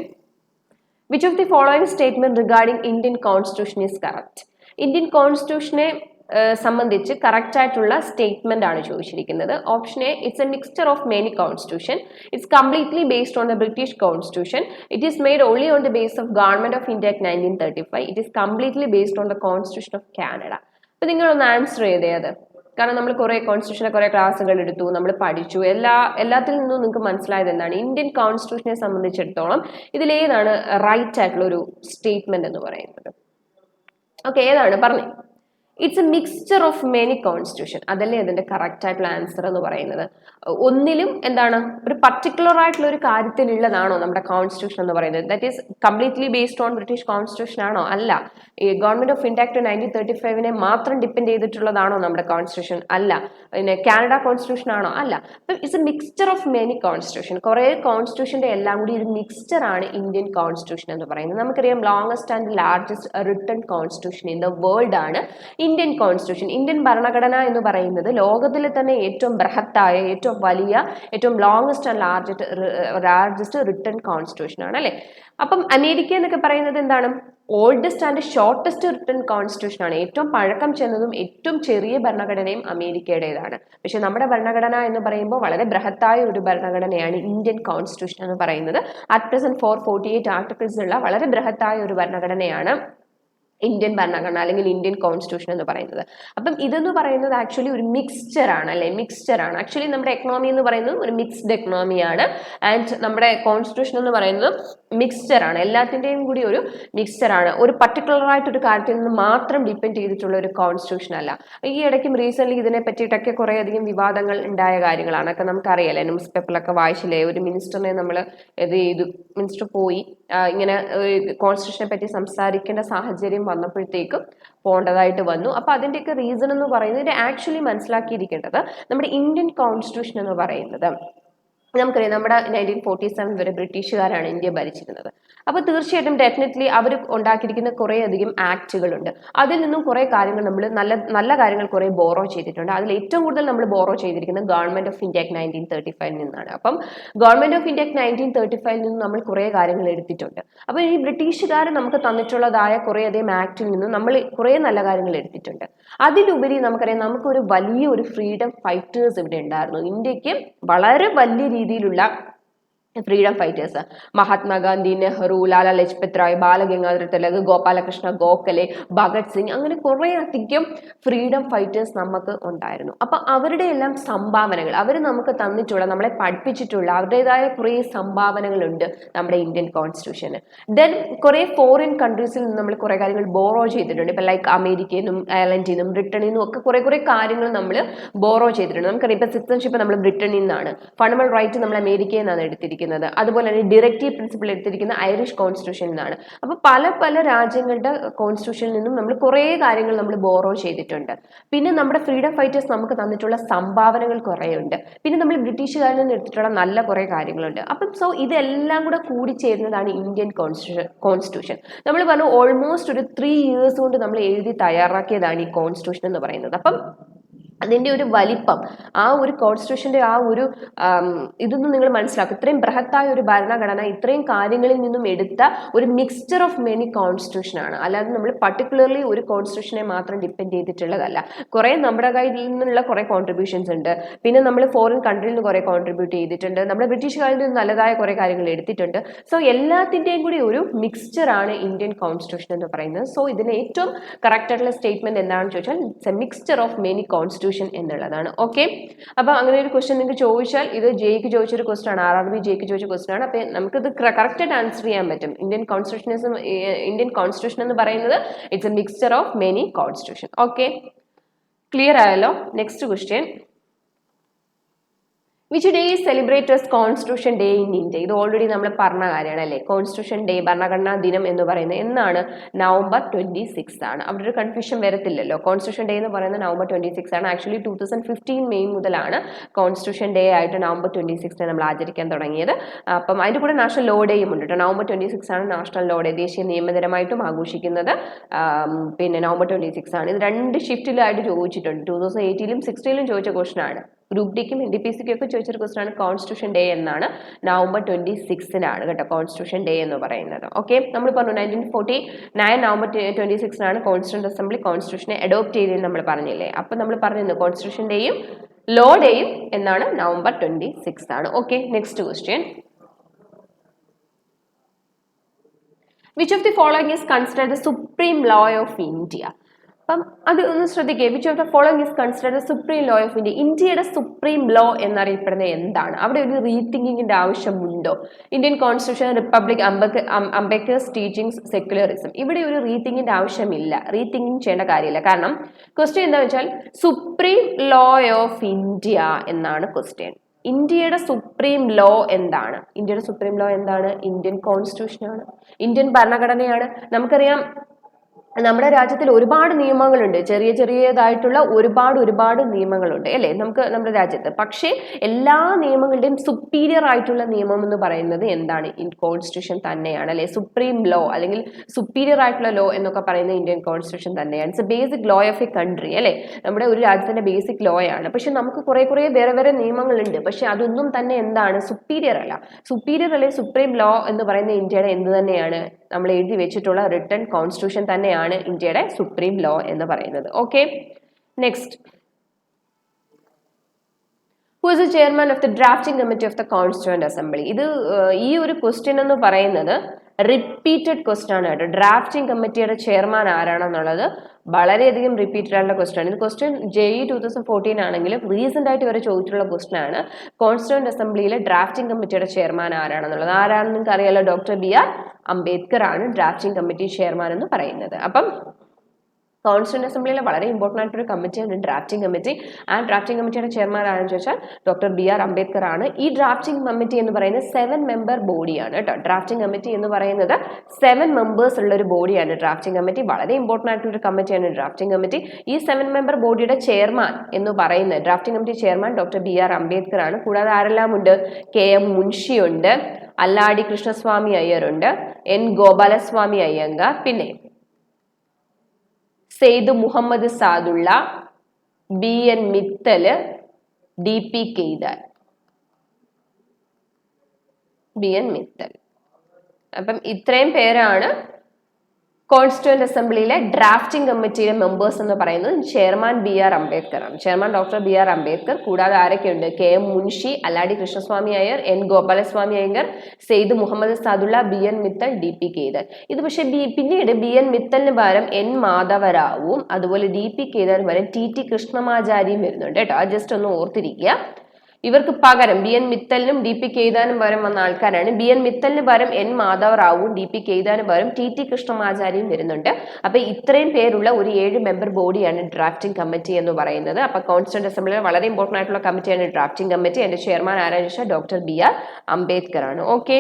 which of the following statement regarding Indian Constitution is correct? Indian കോൺസ്റ്റിറ്റ്യൂഷനെ സംബന്ധിച്ച് കറക്റ്റ് ആയിട്ടുള്ള സ്റ്റേറ്റ്മെന്റ് ആണ് ചോദിച്ചിരിക്കുന്നത്. Option A, it's a mixture of many constitution, it's completely based on the British constitution, it is made only on the base of government of India act 1935, it is completely based on the constitution of Canada. അപ്പൊ നിങ്ങളൊന്ന് answer ചെയ്തേ അത്. കാരണം നമ്മൾ കുറെ കോൺസ്റ്റിറ്റ്യൂഷനെ കുറെ ക്ലാസ്സുകൾ എടുത്തു, നമ്മൾ പഠിച്ചു, എല്ലാത്തിൽ നിന്നും നിങ്ങൾക്ക് മനസ്സിലായത് എന്താണ്? ഇന്ത്യൻ കോൺസ്റ്റിറ്റ്യൂഷനെ സംബന്ധിച്ചിടത്തോളം ഇതിലേതാണ് റൈറ്റ് ആയിട്ടുള്ള ഒരു സ്റ്റേറ്റ്മെന്റ് എന്ന് പറയുന്നത്? ഓക്കെ, ഏതാണ് പറഞ്ഞു? It's a mixture of many constitution, അതല്ലേ അതിന്റെ കറക്റ്റ് ആയിട്ടുള്ള ആൻസർ എന്ന് പറയുന്നത്. ഒന്നിലും എന്താണ് ഒരു പർട്ടിക്കുലർ ആയിട്ടുള്ള ഒരു കാര്യത്തിലുള്ളതാണോ നമ്മുടെ കോൺസ്റ്റിറ്റ്യൂഷൻ എന്ന് പറയുന്നത്? That is completely based on British constitution ആണോ? അല്ല. ഈ ഗവൺമെന്റ് ഓഫ് ഇന്ത്യ ആക്ട് 1935 മാത്രം ഡിപ്പെൻഡ് ചെയ്തിട്ടുള്ളതാണോ നമ്മുടെ കോൺസ്റ്റിറ്റ്യൂഷൻ? അല്ല. പിന്നെ കാനഡ കോൺസ്റ്റിറ്റ്യൂഷൻ ആണോ? അല്ല. അപ്പം it's a mixture of many constitution, കുറെ കോൺസ്റ്റിറ്റ്യൂഷന്റെ എല്ലാം കൂടി ഒരു മിക്സ്ചർ ആണ് ഇന്ത്യൻ കോൺസ്റ്റിറ്റ്യൂഷൻ എന്ന് പറയുന്നത്. നമുക്കറിയാം longest and largest written constitution in the world ആണ് ഇന്ത്യൻ കോൺസ്റ്റിറ്റ്യൂഷൻ. ഇന്ത്യൻ ഭരണഘടന എന്ന് പറയുന്നത് ലോകത്തിലെ തന്നെ ഏറ്റവും ബൃഹത്തായ, ഏറ്റവും വലിയ, ഏറ്റവും longest and largest written constitution ആണ് അല്ലെ. അപ്പം അമേരിക്ക എന്നൊക്കെ പറയുന്നത് എന്താണ്? Oldest and shortest written constitution ആണ്. ഏറ്റവും പഴക്കം ചെന്നതും ഏറ്റവും ചെറിയ ഭരണഘടനയും അമേരിക്കയുടേതാണ്. പക്ഷെ നമ്മുടെ ഭരണഘടന എന്ന് പറയുമ്പോൾ വളരെ ബൃഹത്തായ ഒരു ഭരണഘടനയാണ് ഇന്ത്യൻ കോൺസ്റ്റിറ്റ്യൂഷൻ എന്ന് പറയുന്നത്. അറ്റ് പ്രസന്റ് 448 ആർട്ടിക്കിൾസ് ഉള്ള വളരെ ബൃഹത്തായ ഒരു ഭരണഘടനയാണ് ഇന്ത്യൻ ഭരണഘടന അല്ലെങ്കിൽ ഇന്ത്യൻ കോൺസ്റ്റിറ്റ്യൂഷൻ എന്ന് പറയുന്നത്. അപ്പം ഇതെന്ന് പറയുന്നത് ആക്ച്വലി ഒരു മിക്സ്ചർ ആണ് അല്ലെ, മിക്സ്ചർ ആണ്. ആക്ച്വലി നമ്മുടെ എക്കണോമി എന്ന് പറയുന്നത് ഒരു മിക്സ്ഡ് എക്കണോമിയാണ്. ആൻഡ് നമ്മുടെ കോൺസ്റ്റിറ്റ്യൂഷൻ എന്ന് പറയുന്നത് മിക്സ്ചർ ആണ്, എല്ലാത്തിൻ്റെയും കൂടി ഒരു മിക്സ്ചർ ആണ്. ഒരു പർട്ടിക്കുലർ ആയിട്ട് ഒരു കാര്യത്തിൽ നിന്ന് മാത്രം ഡിപ്പെൻഡ് ചെയ്തിട്ടുള്ള ഒരു കോൺസ്റ്റിറ്റ്യൂഷൻ അല്ല. ഈ ഇടയ്ക്കും റീസെന്റ് ഇതിനെ പറ്റിയിട്ടൊക്കെ കുറേ അധികം വിവാദങ്ങൾ ഉണ്ടായ കാര്യങ്ങളാണ്. ഒക്കെ നമുക്കറിയാലേ, ന്യൂസ് പേപ്പറിലൊക്കെ വായിച്ചില്ലേ, ഒരു മിനിസ്റ്ററിനെ നമ്മൾ ഇത് ചെയ്തു, മിനിസ്റ്റർ പോയി ഇങ്ങനെ കോൺസ്റ്റിറ്റ്യൂഷനെ പറ്റി സംസാരിക്കേണ്ട സാഹചര്യം വന്നപ്പോഴത്തേക്കും പോകേണ്ടതായിട്ട് വന്നു. അപ്പൊ അതിൻ്റെയൊക്കെ റീസൺ എന്ന് പറയുന്നത് ആക്ച്വലി മനസ്സിലാക്കിയിരിക്കേണ്ടത് നമ്മുടെ ഇന്ത്യൻ കോൺസ്റ്റിറ്റ്യൂഷൻ എന്ന് പറയുന്നത് നമുക്കറിയാം നമ്മുടെ 1947 വരെ ബ്രിട്ടീഷുകാരാണ് ഇന്ത്യ ഭരിച്ചിരുന്നത്. അപ്പൊ തീർച്ചയായിട്ടും ഡെഫിനറ്റ്ലി അവർ ഉണ്ടാക്കിയിരിക്കുന്ന കുറേ അധികം ആക്ടുകളുണ്ട്. അതിൽ നിന്നും കുറേ കാര്യങ്ങൾ നമ്മൾ നല്ല കാര്യങ്ങൾ കുറേ ബോറോ ചെയ്തിട്ടുണ്ട്. അതിൽ ഏറ്റവും കൂടുതൽ നമ്മൾ ബോറോ ചെയ്തിരിക്കുന്നത് ഗവൺമെന്റ് ഓഫ് ഇന്ത്യ ആക്ട് 1935 നിന്നാണ്. അപ്പം ഗവൺമെന്റ് ഓഫ് ഇന്ത്യ ആക്ട് 1935 നിന്നും നമ്മൾ കുറേ കാര്യങ്ങൾ എടുത്തിട്ടുണ്ട്. അപ്പൊ ഈ ബ്രിട്ടീഷുകാർ നമുക്ക് തന്നിട്ടുള്ളതായ കുറേ അധികം ആക്ടിൽ നിന്നും നമ്മൾ കുറേ നല്ല കാര്യങ്ങൾ എടുത്തിട്ടുണ്ട്. അതിലുപരി നമുക്കറിയാം നമുക്കൊരു വലിയൊരു ഫ്രീഡം ഫൈറ്റേഴ്സ് ഇവിടെ ഉണ്ടായിരുന്നു. ഇന്ത്യക്ക് വളരെ വലിയ രീതിയിലുള്ള ഫ്രീഡം ഫൈറ്റേഴ്സ് മഹാത്മാഗാന്ധി, നെഹ്റു, ലാല ലജ്പത് റായ്, ബാലഗംഗാധര തിലക്, ഗോപാലകൃഷ്ണ ഗോഖലെ, ഭഗത് സിംഗ്, അങ്ങനെ കുറേ അധികം ഫ്രീഡം ഫൈറ്റേഴ്സ് നമുക്ക് ഉണ്ടായിരുന്നു. അപ്പൊ അവരുടെ എല്ലാം സംഭാവനകൾ, അവർ നമുക്ക് തന്നിട്ടുള്ള, നമ്മളെ പഠിപ്പിച്ചിട്ടുള്ള അവരുടേതായ കുറേ സംഭാവനകളുണ്ട് നമ്മുടെ ഇന്ത്യൻ കോൺസ്റ്റിറ്റ്യൂഷന്. ദെൻ കുറേ ഫോറിൻ കൺട്രീസിൽ നിന്ന് നമ്മൾ കുറേ കാര്യങ്ങൾ ബോറോ ചെയ്തിട്ടുണ്ട്. ഇപ്പൊ ലൈക്ക് അമേരിക്കയിൽ നിന്നും അയർലൻഡിൽ നിന്നും ബ്രിട്ടനിൽ നിന്നും ഒക്കെ കുറേ കാര്യങ്ങൾ നമ്മൾ ബോറോ ചെയ്തിട്ടുണ്ട്. നമുക്കറിയാം ഇപ്പൊ സിറ്റിസൺഷിപ്പ് നമ്മൾ ബ്രിട്ടനിൽ നിന്നാണ്, ഫണ്ടമെന്റൽ റൈറ്റ് നമ്മൾ അമേരിക്കയിൽ നിന്നാണ് എടുത്തിരിക്കുന്നത്. എടുത്തിരിക്കുന്നത്. അതുപോലെ തന്നെ ഡിറക്റ്റീവ് പ്രിൻസിപ്പിൾ എടുത്തിരിക്കുന്ന ഐറിഷ് കോൺസ്റ്റിറ്റ്യൂഷനിൽ നിന്നാണ്. അപ്പോൾ പല പല രാജ്യങ്ങളുടെ കോൺസ്റ്റിറ്റ്യൂഷനിൽ നിന്നും നമ്മൾ കുറേ കാര്യങ്ങൾ നമ്മൾ ബോറോ ചെയ്തിട്ടുണ്ട്. പിന്നെ നമ്മുടെ ഫ്രീഡം ഫൈറ്റേഴ്സ് നമുക്ക് തന്നിട്ടുള്ള സംഭാവനകൾ കുറേ ഉണ്ട്. പിന്നെ നമ്മൾ ബ്രിട്ടീഷുകാരിൽ നിന്ന് എടുത്തിട്ടുള്ള നല്ല കുറേ കാര്യങ്ങളുണ്ട്. അപ്പം സോ ഇതെല്ലാം കൂടെ കൂടിച്ചേരുന്നതാണ് ഇന്ത്യൻ കോൺസ്റ്റിറ്റ്യൂഷൻ. നമ്മൾ പറഞ്ഞു ഓൾമോസ്റ്റ് ഒരു 3 years കൊണ്ട് നമ്മൾ എഴുതി തയ്യാറാക്കിയതാണ് ഈ കോൺസ്റ്റിറ്റ്യൂഷൻ എന്ന് പറയുന്നത്. അപ്പം അതിൻ്റെ ഒരു വലിപ്പം, ആ ഒരു കോൺസ്റ്റിറ്റ്യൂഷൻ്റെ ആ ഒരു ഇതൊന്നും നിങ്ങൾ മനസ്സിലാക്കും. ഇത്രയും ബൃഹത്തായ ഒരു ഭരണഘടന ഇത്രയും കാര്യങ്ങളിൽ നിന്നും എടുത്ത ഒരു മിക്സ്ചർ ഓഫ് മെനി കോൺസ്റ്റിറ്റ്യൂഷൻ ആണ്. അല്ലാതെ നമ്മൾ പർട്ടിക്കുലർലി ഒരു കോൺസ്റ്റിറ്റ്യൂഷനെ മാത്രം ഡിപ്പെൻഡ് ചെയ്തിട്ടുള്ളതല്ല. കുറേ നമ്മുടെ കയ്യിൽ നിന്നുള്ള കുറേ കോൺട്രിബ്യൂഷൻസ് ഉണ്ട്. പിന്നെ നമ്മൾ ഫോറിൻ കൺട്രിയിൽ നിന്ന് കുറേ കോൺട്രിബ്യൂട്ട് ചെയ്തിട്ടുണ്ട്. നമ്മുടെ ബ്രിട്ടീഷുകാരിൽ നിന്ന് നല്ലതായ കുറേ കാര്യങ്ങൾ എടുത്തിട്ടുണ്ട്. സോ എല്ലാത്തിൻ്റെയും കൂടി ഒരു മിക്സ്ചർ ആണ് ഇന്ത്യൻ കോൺസ്റ്റിറ്റ്യൂഷൻ എന്ന് പറയുന്നത്. സോ ഇതിന് ഏറ്റവും കറക്റ്റ് ആയിട്ടുള്ള സ്റ്റേറ്റ്മെന്റ് എന്താണെന്ന് ചോദിച്ചാൽ it's a mixture of many constitution എന്നുള്ളതാണ്. ഓക്കെ, അപ്പൊ അങ്ങനെ ഒരു ക്വസ്റ്റ്യൻ നിങ്ങൾക്ക് ചോദിച്ചാൽ ഇത് ജെയ്ക്ക് ചോദിച്ചൊരു ക്വസ്റ്റ്യൻ ആണ്, RRB ജെയ്ക്ക് ചോദിച്ച ക്വസ്റ്റ്യൻ ആണ്. അപ്പൊ നമുക്കിത് കറക്റ്റ് ആയിട്ട് ആൻസർ ചെയ്യാൻ പറ്റും. ഇന്ത്യൻ കോൺസ്റ്റിറ്റ്യൂഷൻ എന്ന് പറയുന്നത് it's a mixture of many constitution. Okay, clear ആയല്ലോ? Next question, which day is celebrate as constitution day in India? ഇത് ഓൾറെഡി നമ്മൾ പറഞ്ഞ കാര്യമാണ് അല്ലേ. കോൺസ്റ്റിറ്റ്യൂഷൻ ഡേ, ഭരണഘടനാ ദിനം എന്ന് പറയുന്നത് എന്നാണ്? November 26 ആണ്. അവിടെ ഒരു കൺഫ്യൂഷൻ വരത്തില്ലല്ലോ. കോൺസ്റ്റിറ്റ്യൂഷൻ ഡേ എന്ന് പറയുന്നത് November 26 ആണ്. ആക്ച്വലി 2015 മെയ് മുതലാണ് കോൺസ്റ്റിറ്റ്യൂഷൻ ഡേ ആയിട്ട് November 26 നമ്മൾ ആചരിക്കാൻ തുടങ്ങിയത്. അപ്പം അതിൻ്റെ കൂടെ നാഷണൽ ലോ ഡേയും ഉണ്ട് കേട്ടോ. November 26 ആണ് നാഷണൽ ലോ ഡേ, ദേശീയ നിയമദിനമായിട്ടും ആഘോഷിക്കുന്നത്. പിന്നെ November 26 ആണ്. ഇത് 2 ഷിഫ്റ്റിലായിട്ട് ചോദിച്ചിട്ടുണ്ട്. 2018-ലും 2016-ലും ചോദിച്ച ക്വസ്റ്റൻ ആണ്. ഗ്രൂപ്പ് ഡിക്കും NDPCക്കും ഒക്കെ ചോദിച്ചൊരു ക്വസ്റ്റൻ ആണ് കോൺസ്റ്റിറ്റ്യൂഷൻ ഡേ എന്നാണ്. November 26 കേട്ടോ കോൺസ്റ്റിറ്റ്യൂഷൻ ഡേ എന്ന് പറയുന്നത്. ഓക്കെ, നമ്മൾ പറഞ്ഞു 1949 November 26 കോൺസ്റ്റിറ്റ്യൂന്റ് അസംബ്ലി കോൺസ്റ്റിറ്റ്യൂഷനെ അഡോപ്റ്റ് ചെയ്തതെന്ന് നമ്മൾ പറഞ്ഞില്ലേ. അപ്പം നമ്മൾ പറഞ്ഞിരുന്നു കോൺസ്റ്റിറ്റ്യൂഷൻ ഡേയും ലോ ഡേയും എന്നാണ് November 26 ആണ്. Okay, next question, which of the following is considered the supreme law of India? അപ്പം അത് ഒന്ന് ശ്രദ്ധിക്കുക. Which of the following is considered supreme law of India? ഇന്ത്യയുടെ സുപ്രീം ലോ എന്നറിയപ്പെടുന്നത് എന്താണ്? അവിടെ ഒരു റീതിങ്കിങ്ങിന്റെ ആവശ്യമുണ്ടോ? Indian constitution, republic, Ambedkar's teachings, secularism. ഇവിടെ ഒരു റീതിങ്കിന്റെ ആവശ്യമില്ല, റീതിങ്കിങ് ചെയ്യേണ്ട കാര്യമില്ല. കാരണം ക്വസ്റ്റ്യൻ എന്താ വെച്ചാൽ സുപ്രീം ലോ ഓഫ് ഇന്ത്യ എന്നാണ് ക്വസ്റ്റ്യൻ. ഇന്ത്യയുടെ സുപ്രീം ലോ എന്താണ്? ഇന്ത്യയുടെ സുപ്രീം ലോ എന്താണ്? ഇന്ത്യൻ കോൺസ്റ്റിറ്റ്യൂഷൻ ആണ്, ഇന്ത്യൻ ഭരണഘടനയാണ്. നമുക്കറിയാം നമ്മുടെ രാജ്യത്തിൽ ഒരുപാട് നിയമങ്ങളുണ്ട്, ചെറിയതായിട്ടുള്ള ഒരുപാട് നിയമങ്ങളുണ്ട് അല്ലേ നമുക്ക് നമ്മുടെ രാജ്യത്ത്. പക്ഷേ എല്ലാ നിയമങ്ങളുടെയും സുപ്പീരിയർ ആയിട്ടുള്ള നിയമം എന്ന് പറയുന്നത് എന്താണ്? കോൺസ്റ്റിറ്റ്യൂഷൻ തന്നെയാണ് അല്ലെ. സുപ്രീം ലോ അല്ലെങ്കിൽ സുപ്പീരിയർ ആയിട്ടുള്ള ലോ എന്നൊക്കെ പറയുന്നത് ഇന്ത്യൻ കോൺസ്റ്റിറ്റ്യൂഷൻ തന്നെയാണ്. It's A basic law of A country അല്ലെ. നമ്മുടെ ഒരു രാജ്യത്തിന്റെ ബേസിക് ലോ ആണ്. പക്ഷെ നമുക്ക് കുറെ വേറെ നിയമങ്ങളുണ്ട്. പക്ഷെ അതൊന്നും തന്നെ എന്താണ്? സുപ്പീരിയർ അല്ല. സുപ്പീരിയർ അല്ലെ സുപ്രീം ലോ എന്ന് പറയുന്നത് ഇന്ത്യയുടെ എന്ത് തന്നെയാണ്? നമ്മൾ എഴുതി വെച്ചിട്ടുള്ള റിട്ടൺ കോൺസ്റ്റിറ്റ്യൂഷൻ തന്നെയാണ് ഇന്ത്യയുടെ സുപ്രീം ലോ എന്ന് പറയുന്നത്. Okay, next, who is the chairman of the drafting committee of the constituent assembly? ഇത് ഈ ഒരു ക്വസ്റ്റ്യൻ എന്ന് പറയുന്നത് റിപ്പീറ്റഡ് ക്വസ്റ്റ്യൻ ആണ് കേട്ടോ. ഡ്രാഫ്റ്റിംഗ് കമ്മിറ്റിയുടെ ചെയർമാൻ ആരാണെന്നുള്ളത് വളരെയധികം റിപ്പീറ്റഡ് ആയിട്ടുള്ള ക്വസ്റ്റ്യൻ ആണ്. ഇത് ക്വസ്റ്റ്യൻ JEE 2014 ആണെങ്കിലും റീസെന്റ് ആയിട്ട് വരെ ചോദിച്ചിട്ടുള്ള ക്വസ്റ്റ്യൻ ആണ്. കോൺസ്റ്റിറ്റ്യൂന്റ് അസംബ്ലിയിലെ ഡ്രാഫ്റ്റിംഗ് കമ്മിറ്റിയുടെ ചെയർമാൻ ആരാണെന്നുള്ളത്. ആരാണെന്ന് നിങ്ങൾക്ക് അറിയാലോ, ഡോക്ടർ BR അംബേദ്കർ ആണ് ഡ്രാഫ്റ്റിംഗ് കമ്മിറ്റി ചെയർമാൻ എന്ന് പറയുന്നത്. അപ്പം കോൺസ്റ്റിറ്റ്യൂന്റ് അസംബ്ലിയിലെ വളരെ ഇമ്പോർട്ടൻ്റ് ആയിട്ടൊരു കമ്മിറ്റിയാണ് ഡ്രാഫ്റ്റിംഗ് കമ്മിറ്റി. ആ ഡ്രാഫ്റ്റിംഗ് കമ്മിറ്റിയുടെ ചെയർമാൻ ആണെന്ന് ചോദിച്ചാൽ ഡോക്ടർ BR അംബേദ്കർ ആണ്. ഈ ഡ്രാഫ്റ്റിംഗ് കമ്മിറ്റി എന്ന് പറയുന്നത് 7 member ബോഡിയാണ് കേട്ടോ. ഡ്രാഫ്റ്റിംഗ് കമ്മിറ്റി എന്ന് പറയുന്നത് 7 members ഉള്ള ഒരു ബോഡിയാണ് ഡ്രാഫ്റ്റിംഗ് കമ്മിറ്റി. വളരെ ഇമ്പോർട്ടൻ്റ് ആയിട്ടുള്ള ഒരു കമ്മിറ്റിയാണ് ഡ്രാഫ്റ്റിംഗ് കമ്മിറ്റി. ഈ 7 member ബോഡിയുടെ ചെയർമാൻ എന്ന് പറയുന്നത് drafting committee chairman doctor BR Ambedkar ആണ്. കൂടാതെ ആരെല്ലാം ഉണ്ട്? KM മുൻഷി ഉണ്ട്, അല്ലാടി കൃഷ്ണസ്വാമി അയ്യർ ഉണ്ട്, N ഗോപാലസ്വാമി അയ്യങ്കാർ, പിന്നെ Syed Muhammad Saadulla, BN Mittal, DP Kedar. BN Mittal. അപ്പം ഇത്രയും പേരാണ് കോൺസ്റ്റിറ്റ്യൂന്റ് അസംബ്ലിയിലെ ഡ്രാഫ്റ്റിംഗ് കമ്മിറ്റിയിലെ മെമ്പേഴ്സ് എന്ന് പറയുന്നത്. ചെയർമാൻ BR അംബേദ്കർ ആണ്, ചെയർമാൻ ഡോക്ടർ BR അംബേദ്കർ. കൂടാതെ ആരൊക്കെയുണ്ട്? KM Munshi, Alladi Krishnaswamy Iyer, N Gopalaswamy Iyer, Syed Muhammad Saadulla, BN Mittal, DP Kedar. ഇത് പക്ഷേ പിന്നീട് BN മിത്തലിന് പകരം N മാധവറാവും, അതുപോലെ DP കേദാറിന് പകരം TT കൃഷ്ണമാചാരിയും വരുന്നുണ്ട് കേട്ടോ. അത് ജസ്റ്റ് ഒന്ന് ഓർത്തിരിക്കുക. ഇവർക്ക് പകരം ബി എൻ മിത്തലിനും ഡി പി കേതാനും പകരം വന്ന ആൾക്കാരാണ്. ബി എൻ മിത്തലിന് പകരം എൻ മാധവറാവുവും ഡി പി കേതാന് പകരം ടി ടി കൃഷ്ണമാചാരിയും വരുന്നുണ്ട്. അപ്പൊ ഇത്രയും പേരുള്ള ഒരു 7 മെമ്പർ ബോഡിയാണ് ഡ്രാഫ്റ്റിംഗ് കമ്മിറ്റി എന്ന് പറയുന്നത്. അപ്പൊ കോൺസ്റ്റിറ്റ്യൂന്റ് അസംബ്ലിയിൽ വളരെ ഇമ്പോർട്ടന്റ് ആയിട്ടുള്ള കമ്മിറ്റിയാണ് ഡ്രാഫ്റ്റിംഗ് കമ്മിറ്റി. എന്റെ ചെയർമാൻ ആരാണെന്ന് വെച്ചാൽ ഡോക്ടർ ബി ആർ അംബേദ്കർ ആണ്. ഓക്കെ,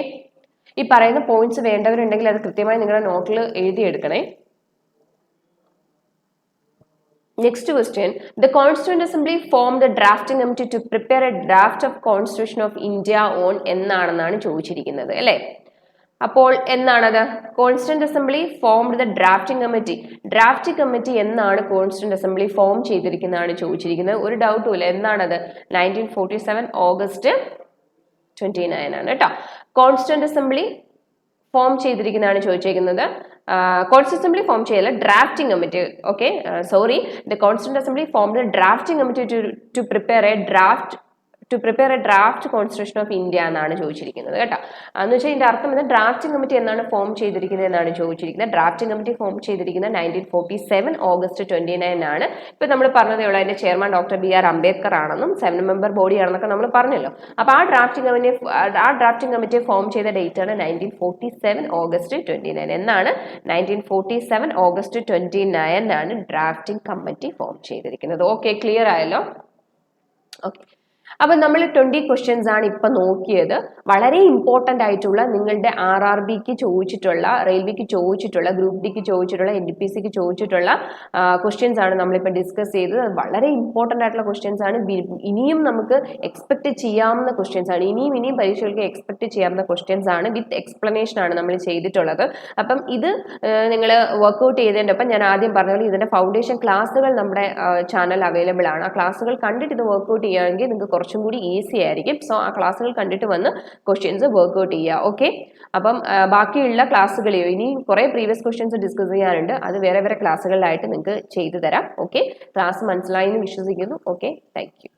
ഈ പറയുന്ന പോയിന്റ്സ് വേണ്ടവരുണ്ടെങ്കിൽ അത് കൃത്യമായി നിങ്ങളുടെ നോട്ടിൽ എഴുതിയെടുക്കണേ. Next question. The Constituent Assembly formed the drafting committee to prepare a draft of Constitution of India on എന്നാണെന്നാണ് ചോദിച്ചിരിക്കുന്നത് അല്ലേ? അപ്പോൾ എന്നാണത്? Constituent assembly formed the drafting committee. Drafting committee എന്നാണ് കോൺസ്റ്റിറ്റ്യൂന്റ് അസംബ്ലി ഫോം ചെയ്തിരിക്കുന്നതാണ് ചോദിച്ചിരിക്കുന്നത്. ഒരു ഡൗട്ടും ഇല്ല. എന്നാണത്? 1947 ഓഗസ്റ്റ് 29 ആണ് കേട്ടോ. കോൺസ്റ്റിറ്റ്യൂന്റ് അസംബ്ലി ഫോം ചെയ്തിരിക്കുന്നതാണ് ചോദിച്ചിരിക്കുന്നത്. കോൺസ്റ്റിറ്റ്യൂന്റ് അസംബ്ലി ഫോം ചെയ്യല drafting committee. Okay, sorry, the constituent assembly formed drafting committee to prepare a draft constitution of India എന്നാണ് ചോദിച്ചിരിക്കുന്നത് കേട്ടോ. എന്ന് വെച്ചാൽ ഇതിന്റെ അർത്ഥം ഇത് ഡ്രാഫ്റ്റിംഗ് കമ്മിറ്റി എന്നാണ് ഫോം ചെയ്തിരിക്കുന്നത് എന്നാണ് ചോദിച്ചിരിക്കുന്നത്. ഡ്രാഫ്റ്റിംഗ് കമ്മിറ്റി ഫോം ചെയ്തിരിക്കുന്നത് 1947 ഓഗസ്റ്റ് 29 ആണ്. ഇപ്പൊ നമ്മൾ പറഞ്ഞതേ ഉള്ളൂ അതിന്റെ chairman doctor B R Ambedkar ആണെന്നും 7 മെമ്പർ ബോഡി ആണെന്നൊക്കെ നമ്മൾ പറഞ്ഞല്ലോ. അപ്പൊ ആ ഡ്രാഫ്റ്റിംഗ് കമ്മിറ്റി ഫോം ചെയ്ത ഡേറ്റ് ആണ് 1947 ഓഗസ്റ്റ് 29. എന്നാണ് 1947 ഓഗസ്റ്റ് 29 ആണ് ഡ്രാഫ്റ്റിംഗ് കമ്മിറ്റി ഫോം ചെയ്തിരിക്കുന്നത്. ഓക്കെ, ക്ലിയർ ആയല്ലോ? ഓക്കെ, അപ്പൊ നമ്മൾ 20 ക്വസ്റ്റ്യൻസ് ആണ് ഇപ്പൊ നോക്കിയത്. വളരെ ഇമ്പോർട്ടന്റ് ആയിട്ടുള്ള നിങ്ങളുടെ RRBക്ക് ചോദിച്ചിട്ടുള്ള, റെയിൽവേക്ക് ചോദിച്ചിട്ടുള്ള, ഗ്രൂപ്പ് ഡിക്ക് ചോദിച്ചിട്ടുള്ള, NDPCക്ക് ചോദിച്ചിട്ടുള്ള ക്വസ്റ്റ്യൻസ് ആണ് നമ്മളിപ്പോ ഡിസ്കസ് ചെയ്തത്. വളരെ ഇമ്പോർട്ടന്റ് ആയിട്ടുള്ള ക്വസ്റ്റ്യൻസ് ആണ്. ഇനിയും നമുക്ക് എക്സ്പെക്ട് ചെയ്യാവുന്ന ക്വസ്റ്റ്യൻസ് ആണ്. ഇനിയും പരീക്ഷകൾക്ക് എക്സ്പെക്ട് ചെയ്യാവുന്ന ക്വസ്റ്റ്യൻസ് ആണ്. വിത്ത് എക്സ്പ്ലനേഷൻ ആണ് നമ്മൾ ചെയ്തിട്ടുള്ളത്. അപ്പം ഇത് നിങ്ങൾ വർക്ക്ഔട്ട് ചെയ്തതിൻ്റെ ഒപ്പം ഞാൻ ആദ്യം പറഞ്ഞ പോലെ ഇതിന്റെ ഫൗണ്ടേഷൻ ക്ലാസ്സുകൾ നമ്മുടെ ചാനൽ അവൈലബിൾ ആണ്. ആ ക്ലാസ്സുകൾ കണ്ടിട്ട് ഇത് വർക്ക്ഔട്ട് ചെയ്യുകയാണെങ്കിൽ നിങ്ങൾക്ക് കുറച്ചും കൂടി ഈസി ആയിരിക്കും. സോ ആ ക്ലാസ്സുകൾ കണ്ടിട്ട് വന്ന് ക്വസ്റ്റ്യൻസ് വർക്ക്ഔട്ട് ചെയ്യുക. ഓക്കെ, അപ്പം ബാക്കിയുള്ള ക്ലാസ്സുകളെയോ ഇനി കുറെ പ്രീവിയസ് ക്വസ്റ്റ്യൻസ് ഡിസ്കസ് ചെയ്യാനുണ്ട്. അത് വേറെ ക്ലാസ്സുകളിലായിട്ട് നിങ്ങൾക്ക് ചെയ്തു തരാം. ഓക്കെ, ക്ലാസ് മനസ്സിലായി എന്ന് വിശ്വസിക്കുന്നു. Okay, thank you.